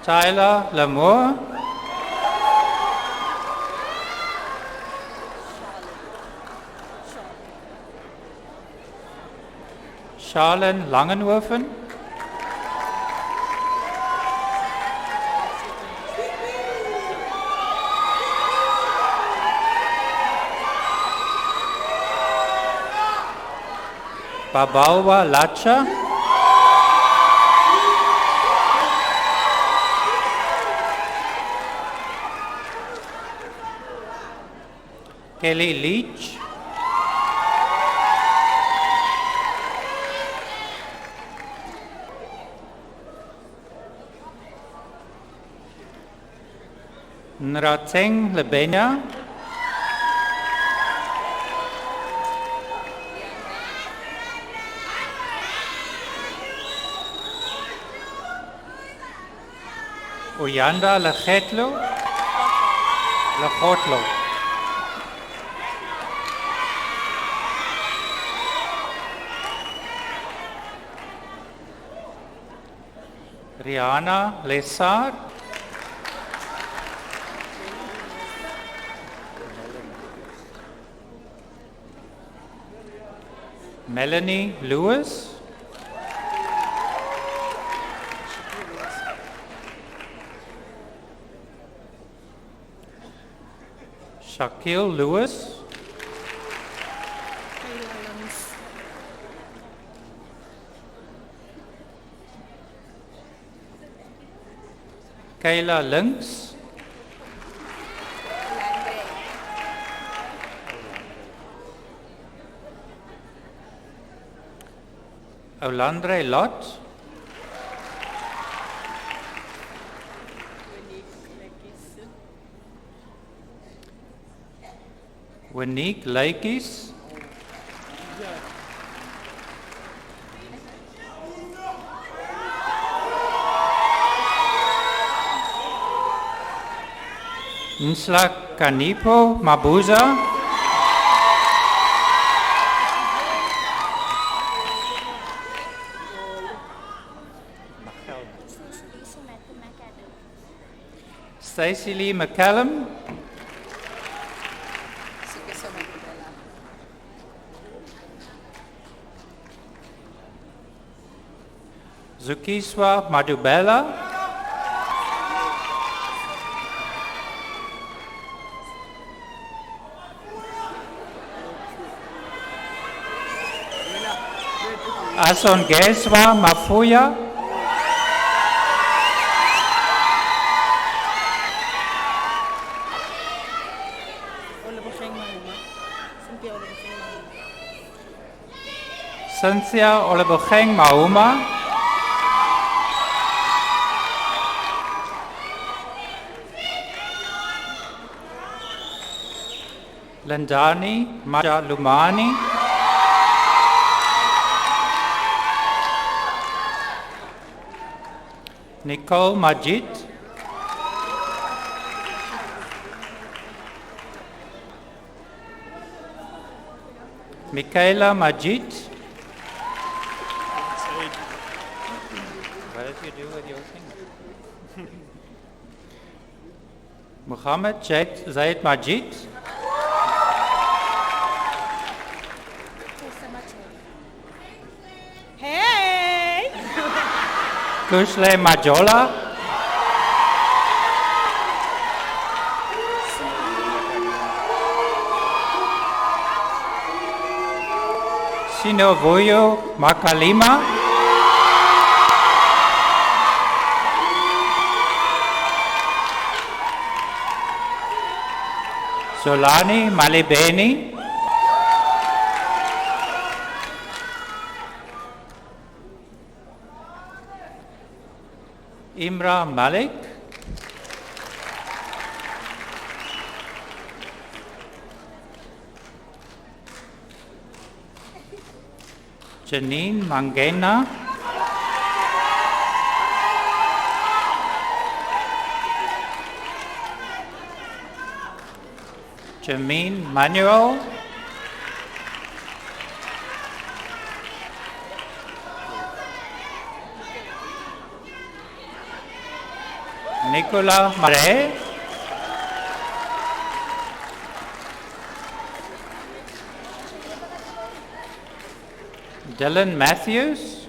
Speaker 9: Tyler Lamour. Charlene Langenhoven. Babawa Lacha. Kelly Leach. Nrateng Lebenya. Uyanda Legotlo. Rihanna Lessard. Melanie Lewis. Shaquille Lewis. Kayla Lynx. Olandre Lott. Winique Lakis. Nsla Kanipo Mabuza. Stacey Lee McCallum. Zukiswa Madubela. Asongezwa Mafuya. Cynthia Olebogeng Mauma. Lendani Majalumani. Nicole Majid. Michaela Majid. What did you do with your thing? Muhammad Zaid Majid.
Speaker 11: Hey!
Speaker 9: Kushle Majola. Sinovuyo Makalima. Solani Malibeni. Imra Malik. Janine Mangena. Jameen Manuel. Nicola Mare. Dylan Matthews.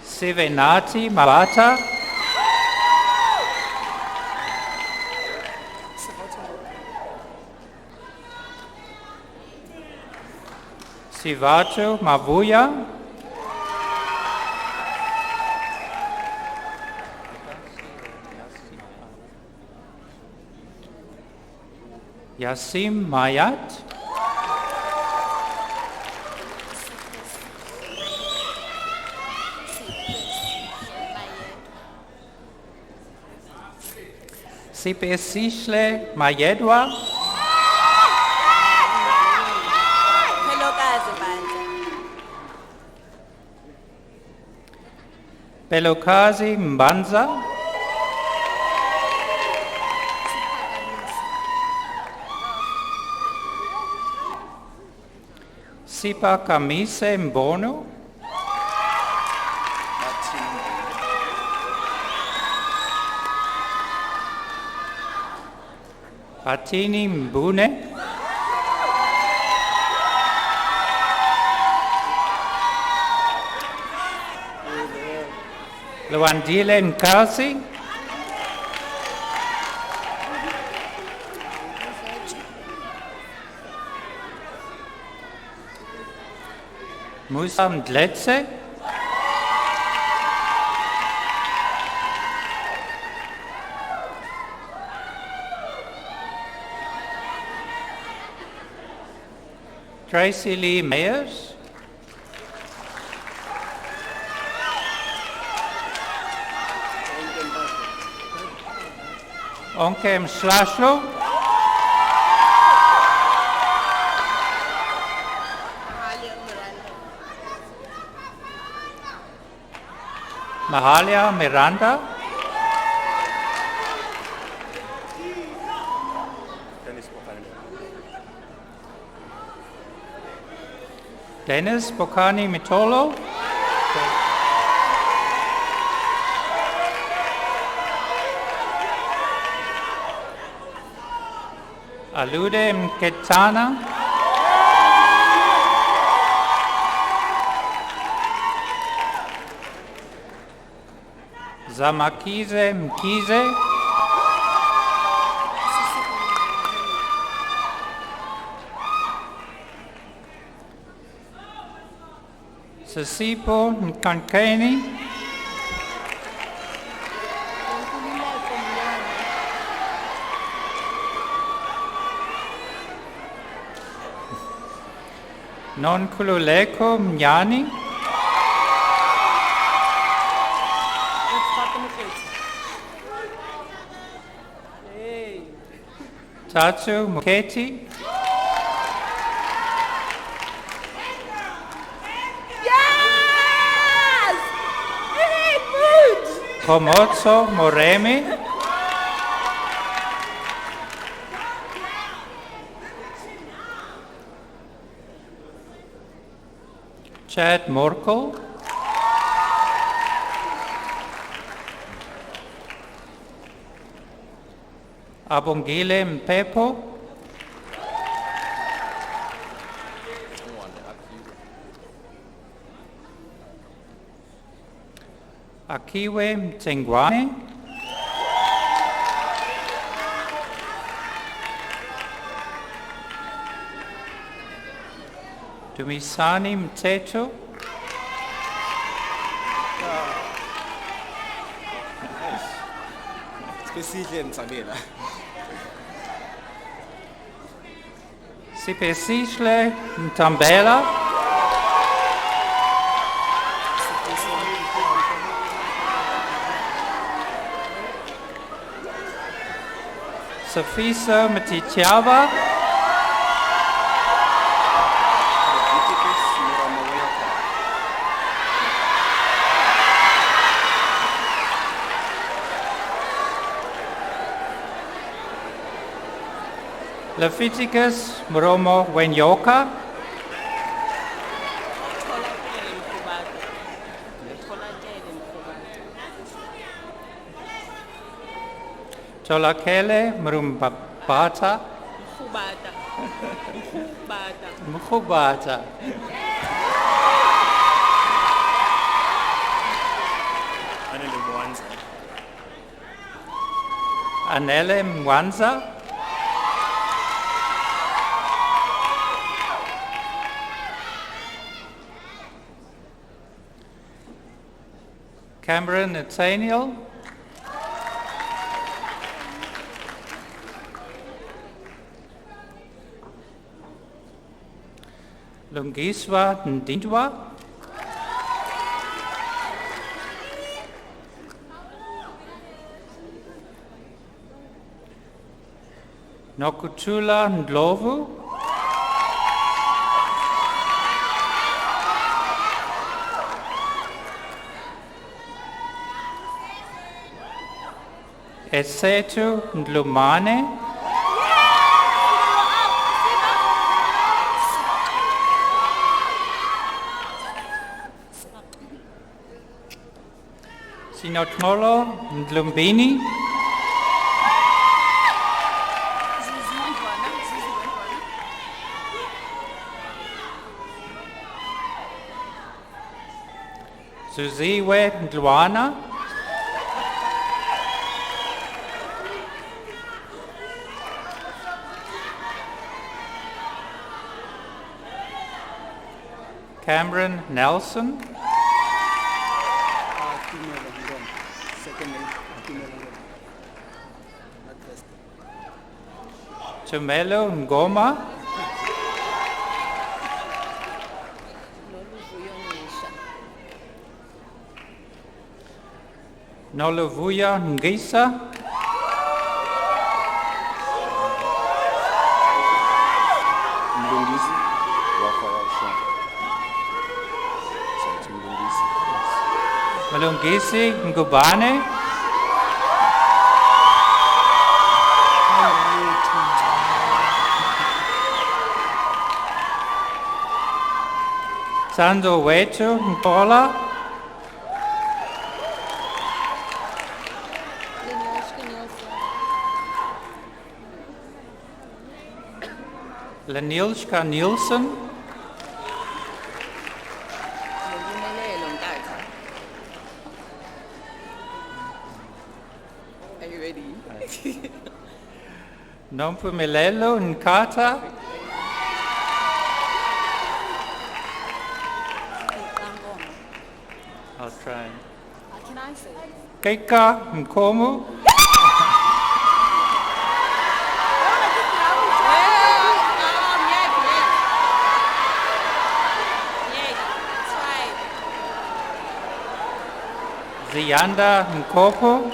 Speaker 9: Sivenati Mabata. Sivato Mavuya. Yasim Mayat. Sipesishle Mayedwa. Pelokazi Mbanza. Sipa Kamise Mbono. Patini Mbune. Luandile Nkasi. Musa Mdletse. Tracy Lee Mayers. Onkem Slashlo. Mahalia Miranda. Dennis Bokani Mitolo. Alude Mketana. Zamakize Mkize. Sisipo Nkankeni, Nonkululeko Mnyani, Tatu Muketi,
Speaker 14: Yes! Hey, food!
Speaker 9: Komotso Moremi, Chad Morkel, Abongile Mpepo, Akiwe Mtengwane, Dumisani Mteto, Sipesishle Mtambela, Safisa Matityaba, Leviticus Mromo Wenyoka, Tolakele Mrumbata, Mkhubata, Anele Mwanza, Cameron Nathaniel, Lungiswa Ndindwa, Nokutula Ndlovu, Esetu Ndlumane, Sinotmolo Ndlumbini, Suziwe Ndlwana, Cameron Nelson, Tumelo Ngoma, Noluvuya Ngisa,
Speaker 16: Mlungisi, Raphael Sean. So it's Mlungisi.
Speaker 9: Malungisi Ngubane, Sando Wetu Mpola, Lenilska Nielsen,
Speaker 17: Are you ready?
Speaker 9: Nompumelelo Nkata, I'll try.
Speaker 17: Can I say?
Speaker 9: Keika Nkomo. Ziyanda Nkopo.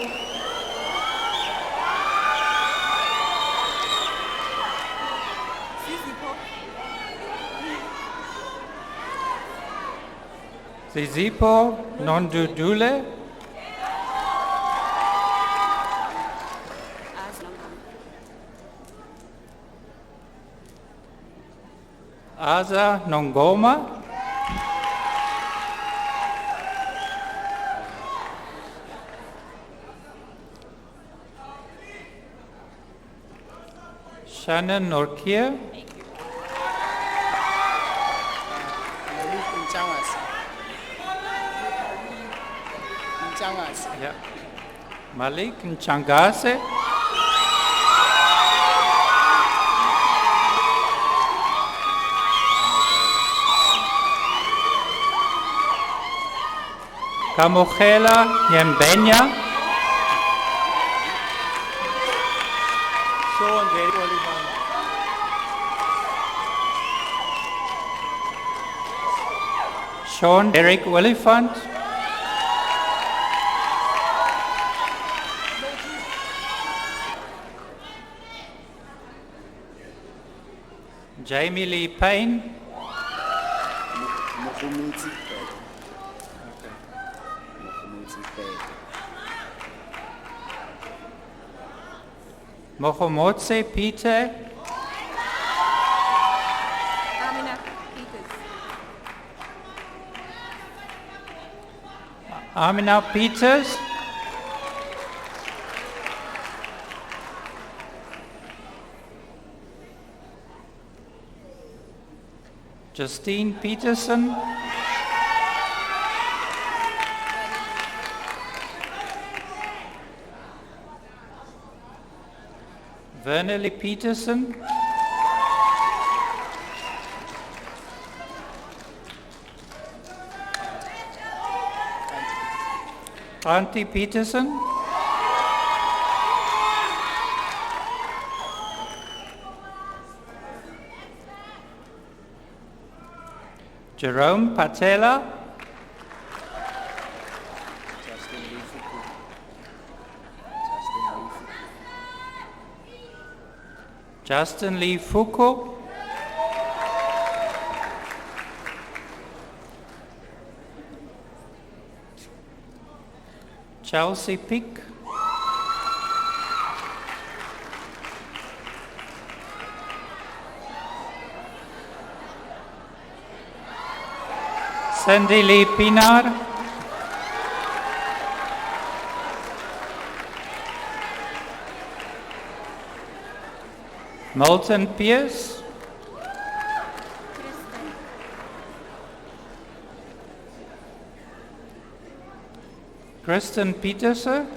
Speaker 9: Zizipo Nondudule. Aza Nongoma. Shannon Norkia. Yeah. Malik Nchangase. Kamogela Yembenya.
Speaker 15: Sean Derek Oliphant.
Speaker 9: Sean Derek Oliphant. Jamie Lee Payne. Mokhomotse Peter.
Speaker 17: Amina Peters.
Speaker 9: Amina Peters. Justine Peterson. Vernely Peterson. Auntie Peterson. Jerome Patela. Justin Lee Foucault. Chelsea Pick. Sandy Lee Pinar. Milton Pierce. Kristen Peterson.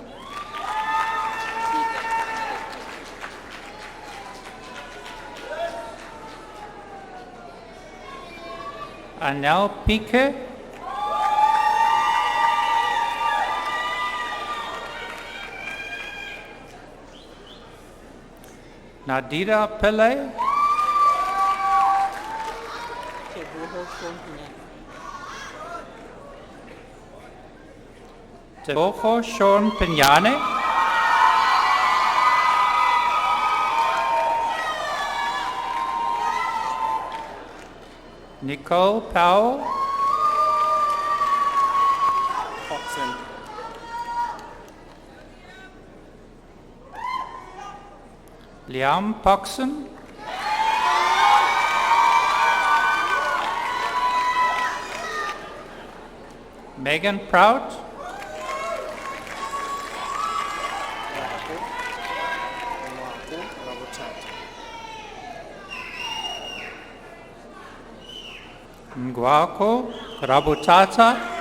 Speaker 9: Anel Pique. Nadira Pillay. Tebogo Sean Pignane. Nicole Powell.
Speaker 15: Oxen.
Speaker 9: Liam Paxson. Megan Prout. Ngwako Rabutata.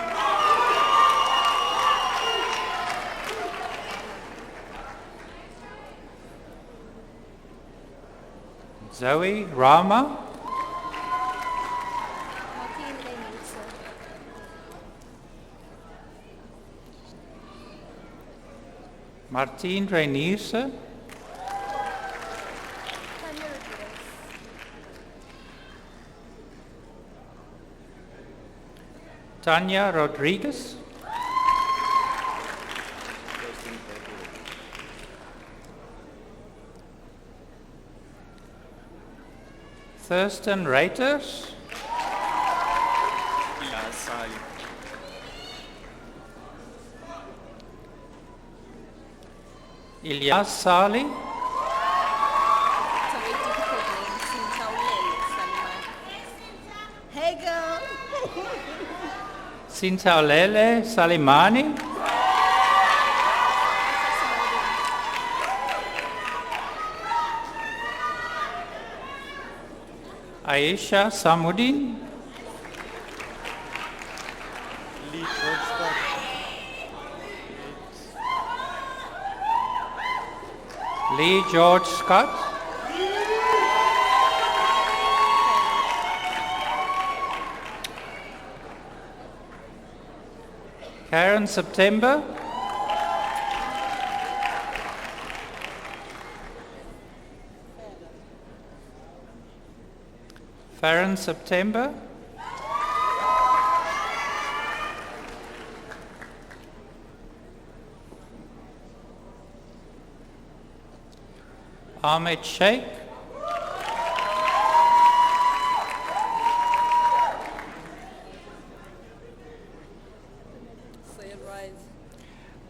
Speaker 9: Zoe Rama. Martien Reinierse, Tanya Rodriguez, Thurston Reiters, Ilyas Sali,
Speaker 14: Hey girl.
Speaker 9: Sintaulele Salimani, Aisha Samudin, Lee George Scott, Karen September, Farron September, Ahmed Sheikh,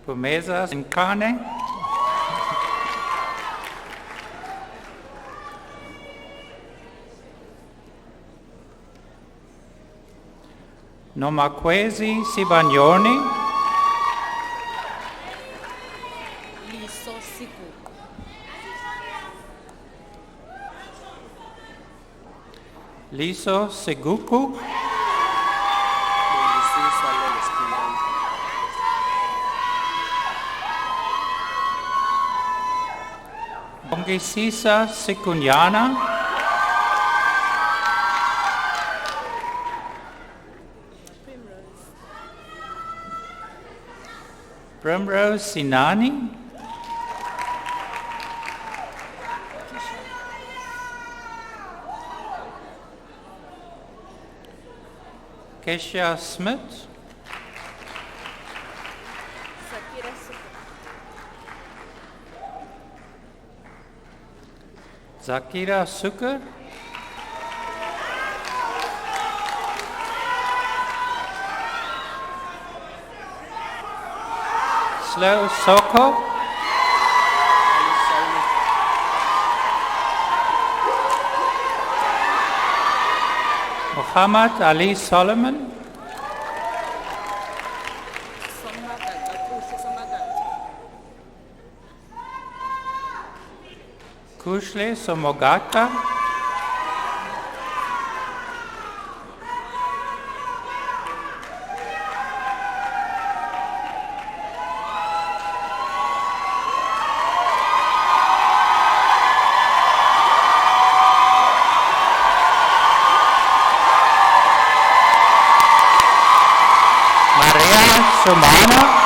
Speaker 9: Pumeza Nkane, Nomakwezi Sibanyoni,
Speaker 14: Liso Siguku.
Speaker 9: Liso Seguku, Bongisisa Sikunyana, Primrose Sinani, Kesha Smith, Zakira Sukur, Slow Soko, Muhammad Ali Solomon, Kushle Somogata, Maria Sumana,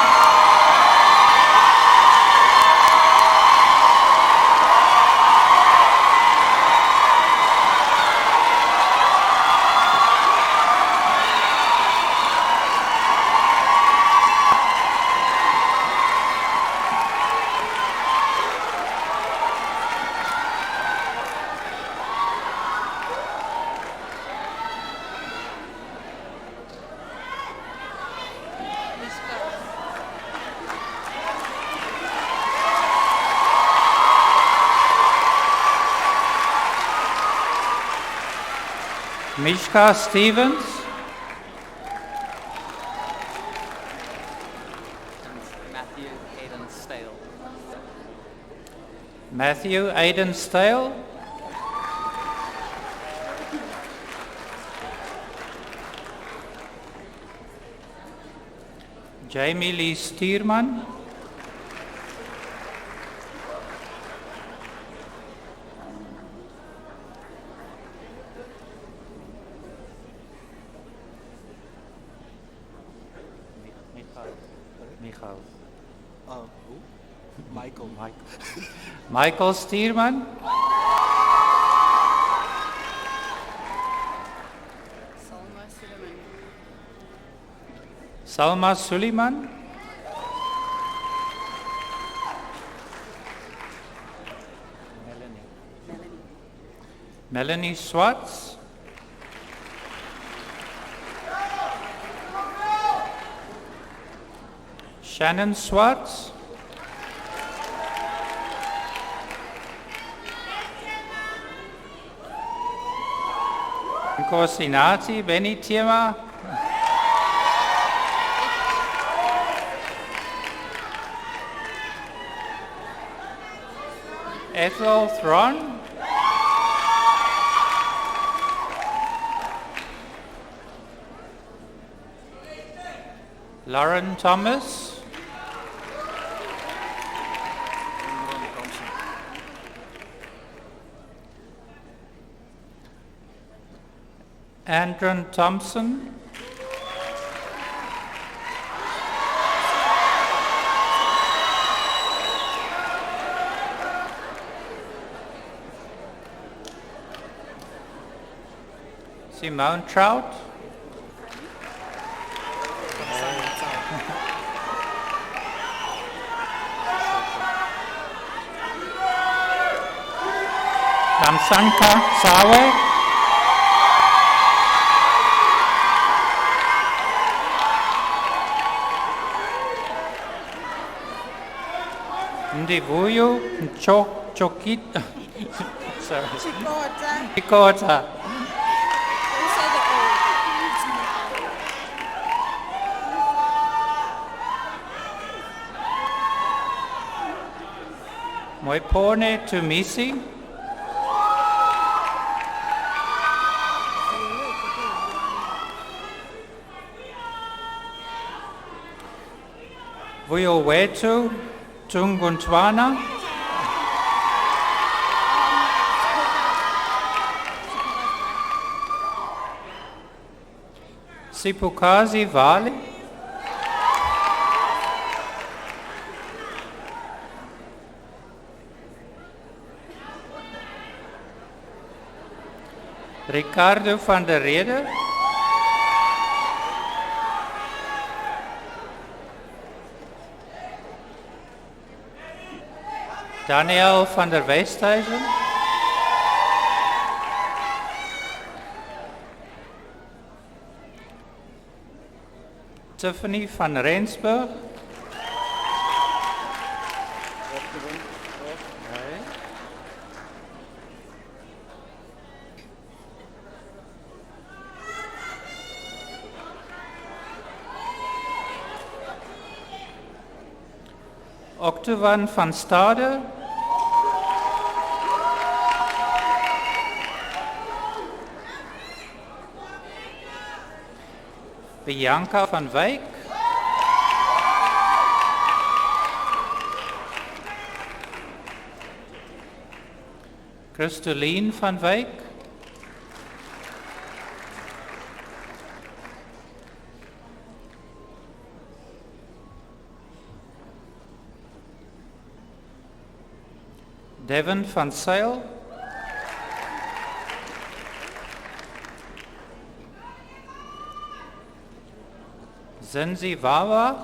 Speaker 9: Mishka Stevens,
Speaker 7: Matthew Aiden Stale.
Speaker 9: Matthew Aiden Stale, Jamie Lee Stierman,
Speaker 15: Michael.
Speaker 9: Michael Stierman. Salma Suleiman. Melanie Swartz. Shannon Swartz. Nkosinati Benny Tiema. Ethel Thron. Lauren Thomas. Andron Thompson. Simone Trout. Namsanka Sawe. Ndivuyo Chokita. Sorry. Chikota. Moipone Tumisi. Vuyo Wetu Tunguntwana. Sipukazi Vali. Ricardo van der Rede. Daniel van der Weesthuizen. Tiffany van Rensburg. Octavan van Stade. Bianca van Wyk. Christoline van Wyk. Devin van Zyl. Zenzi Wawa.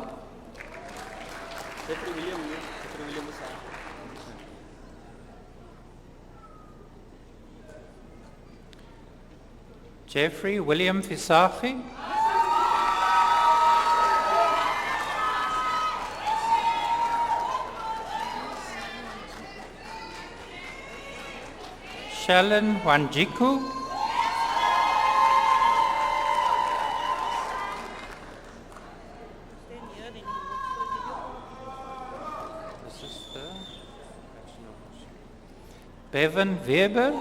Speaker 9: Jeffrey William Fisachi. Shellen Wanjiku. Bevan Weber.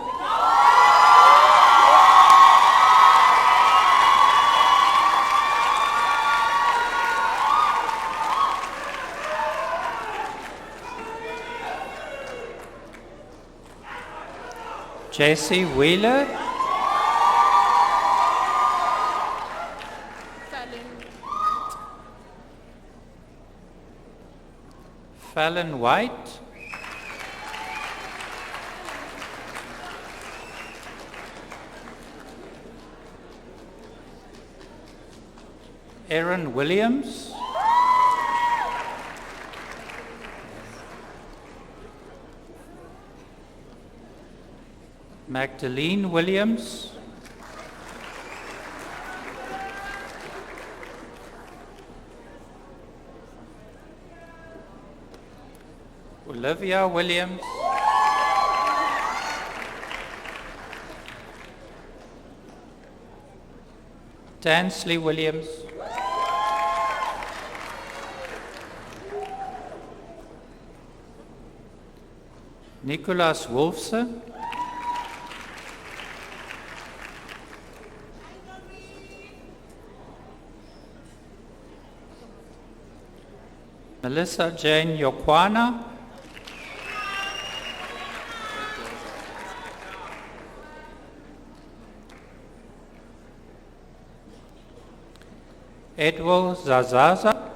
Speaker 9: Jesse Wheeler. Fallon White. Aaron Williams. Magdalene Williams. Olivia Williams. Dansley Williams. Nicholas Wolfson. Melissa Jane Yokwana. Edward Zazaza.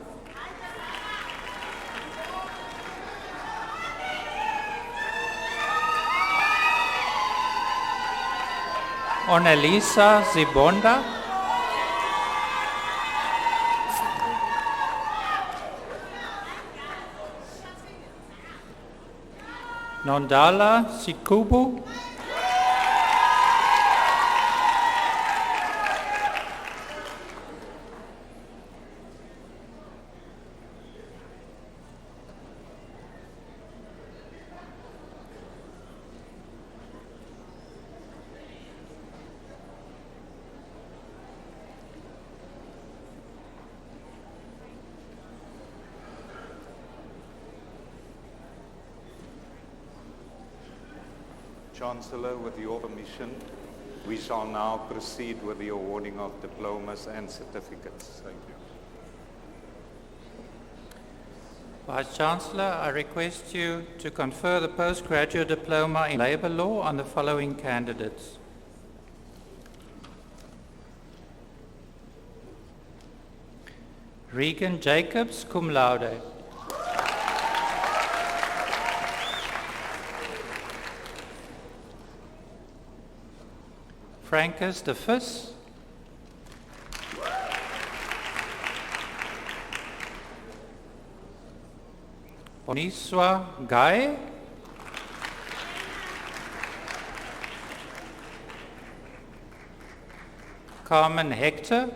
Speaker 9: Onelisa Zibonda. Nondala Sikubu.
Speaker 4: Chancellor, with your permission, we shall now proceed with the awarding of diplomas and certificates. Thank you.
Speaker 9: Vice Chancellor, I request you to confer the postgraduate diploma in Labour Law on the following candidates. Regan Jacobs, cum laude. Francis de Vos. Oniswa Guy. Carmen Hector.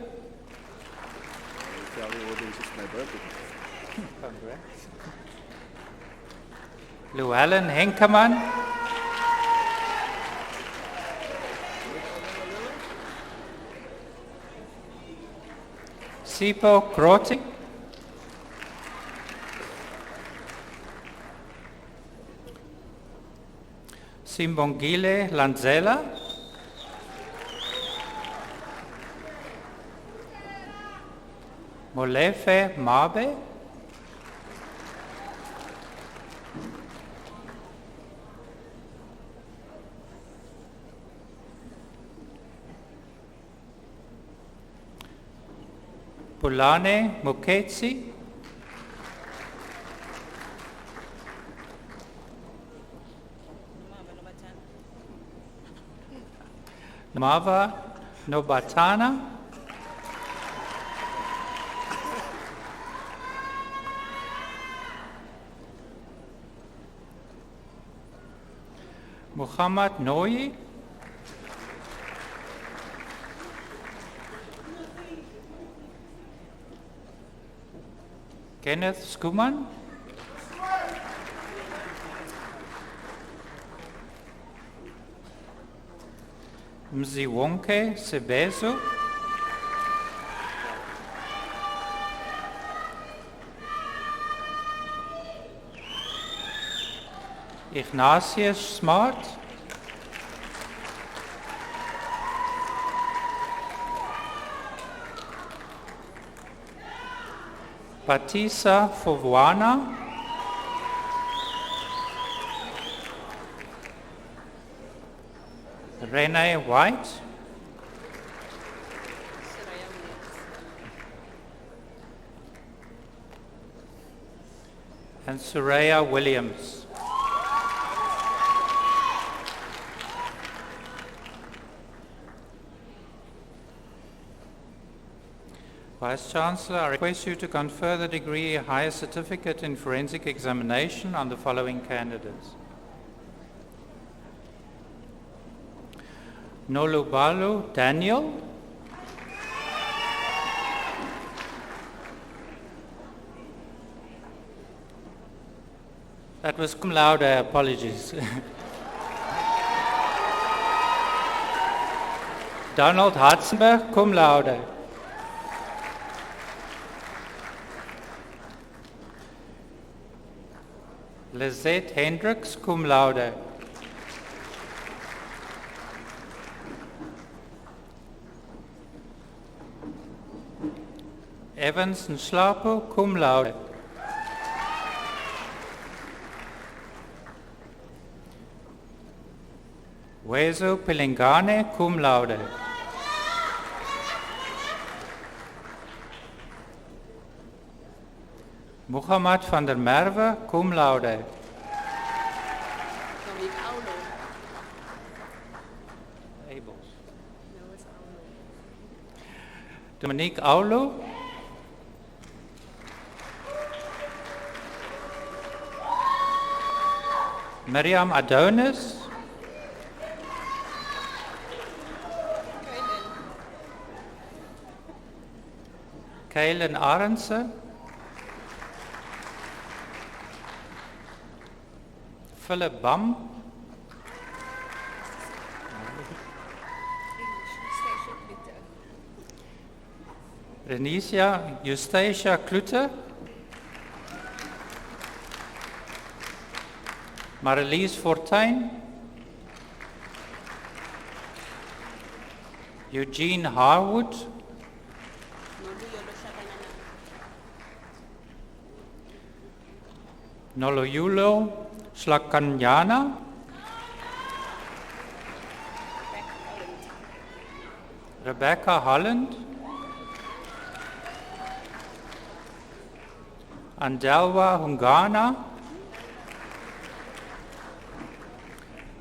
Speaker 9: Llewellyn Henkemann. Sipho Groti. Simbongile Lanzela. Molefe Mabe. Pulane Muketsi. Mava Nobatana. Muhammad Noi. Kenneth Skuman. Mziwonke Sebezo. Ignatius Smart. Batisa Fovwana. Renee White. and Soraya Williams. Vice-Chancellor, I request you to confer the degree Higher Certificate in Forensic Examination on the following candidates. Nolubalo Daniel. That was cum laude, apologies. Donald Hartzenberg, cum laude. Lizette Hendricks, cum laude. Evans Nslapo, cum laude. Wezo Pilingane, cum laude. Muhammad van der Merwe, cum laude. Dominique Aulo. Miriam Adonis. Kaylin Arendse. Philip Bum. Renisia Eustacia Klute. Marlies Fortuin. Eugene Harwood. Noloyulo Slakanyana. Rebecca Holland. Andelwa Hungana.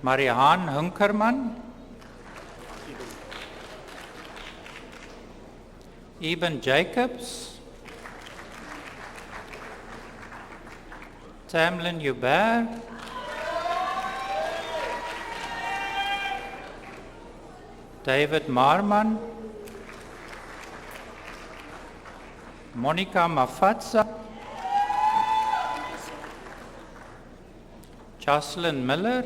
Speaker 9: Marianne Hunkerman. Eben Jacobs. Tamlin Hubert. David Marman. Monica Mafatsa. Jocelyn Miller.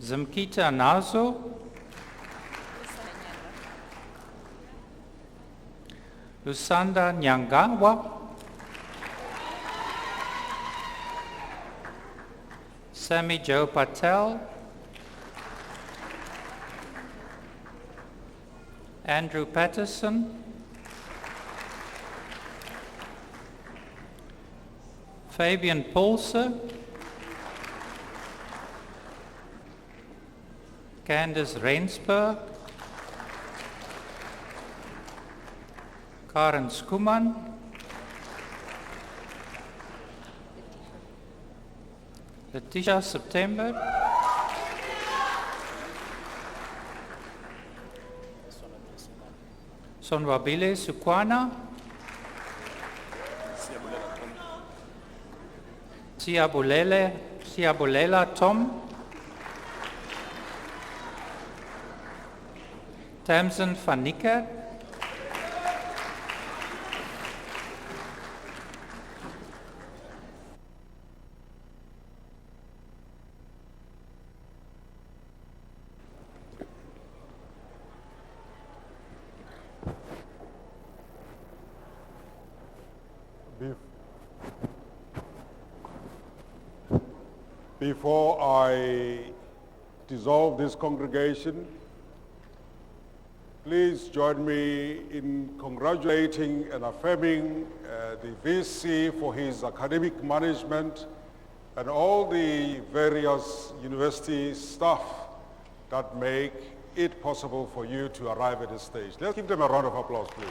Speaker 9: Zimkita Nazo. Lusanda Nyangawa. Sami Joe Patel. Andrew Patterson. Fabian Paulse. Candice Rensburg. Karen Skuman. Letitia September. Sonwabile Sukwana. Siabulela Tom. Tamsin van Niekerk.
Speaker 3: Before I dissolve this congregation, please join me in congratulating and affirming the VC for his academic management and all the various university staff that make it possible for you to arrive at this stage. Let's give them a round of applause, please.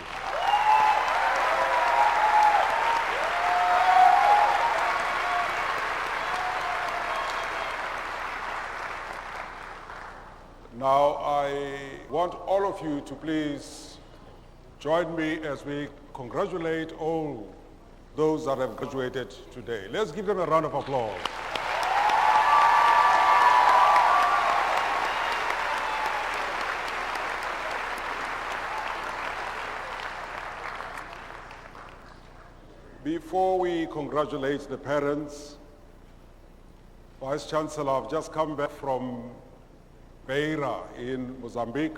Speaker 3: Now I want all of you to please join me as we congratulate all those that have graduated today. Let's give them a round of applause. Before we congratulate the parents, Vice Chancellor, I've just come back from Beira in Mozambique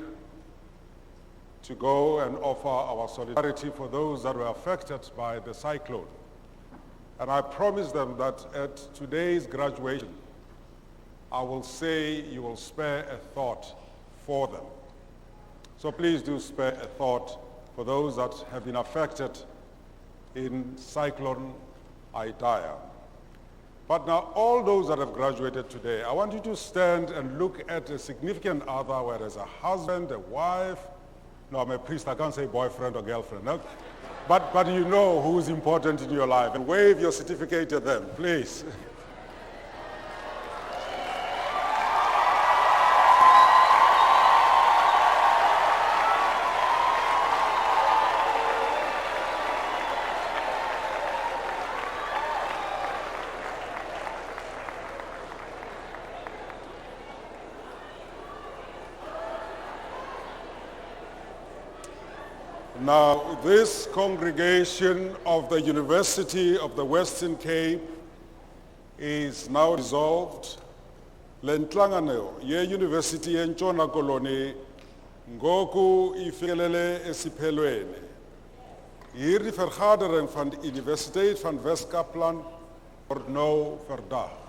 Speaker 3: to go and offer our solidarity for those that were affected by the cyclone. And I promised them that at today's graduation, I will say you will spare a thought for them. So please do spare a thought for those that have been affected in Cyclone Idaya. But now all those that have graduated today, I want you to stand and look at a significant other, where there's a husband, a wife. No, I'm a priest, I can't say boyfriend or girlfriend. No? But you know who's important in your life. And wave your certificate at them, please. Now, this congregation of the University of the Western Cape is now dissolved. Lenhlangano ye-University yeNtshona Koloni ngoku ifikelele esiphelweni. Hierdie vergadering van die Universiteit van Wes-Kaapland word nou verdag.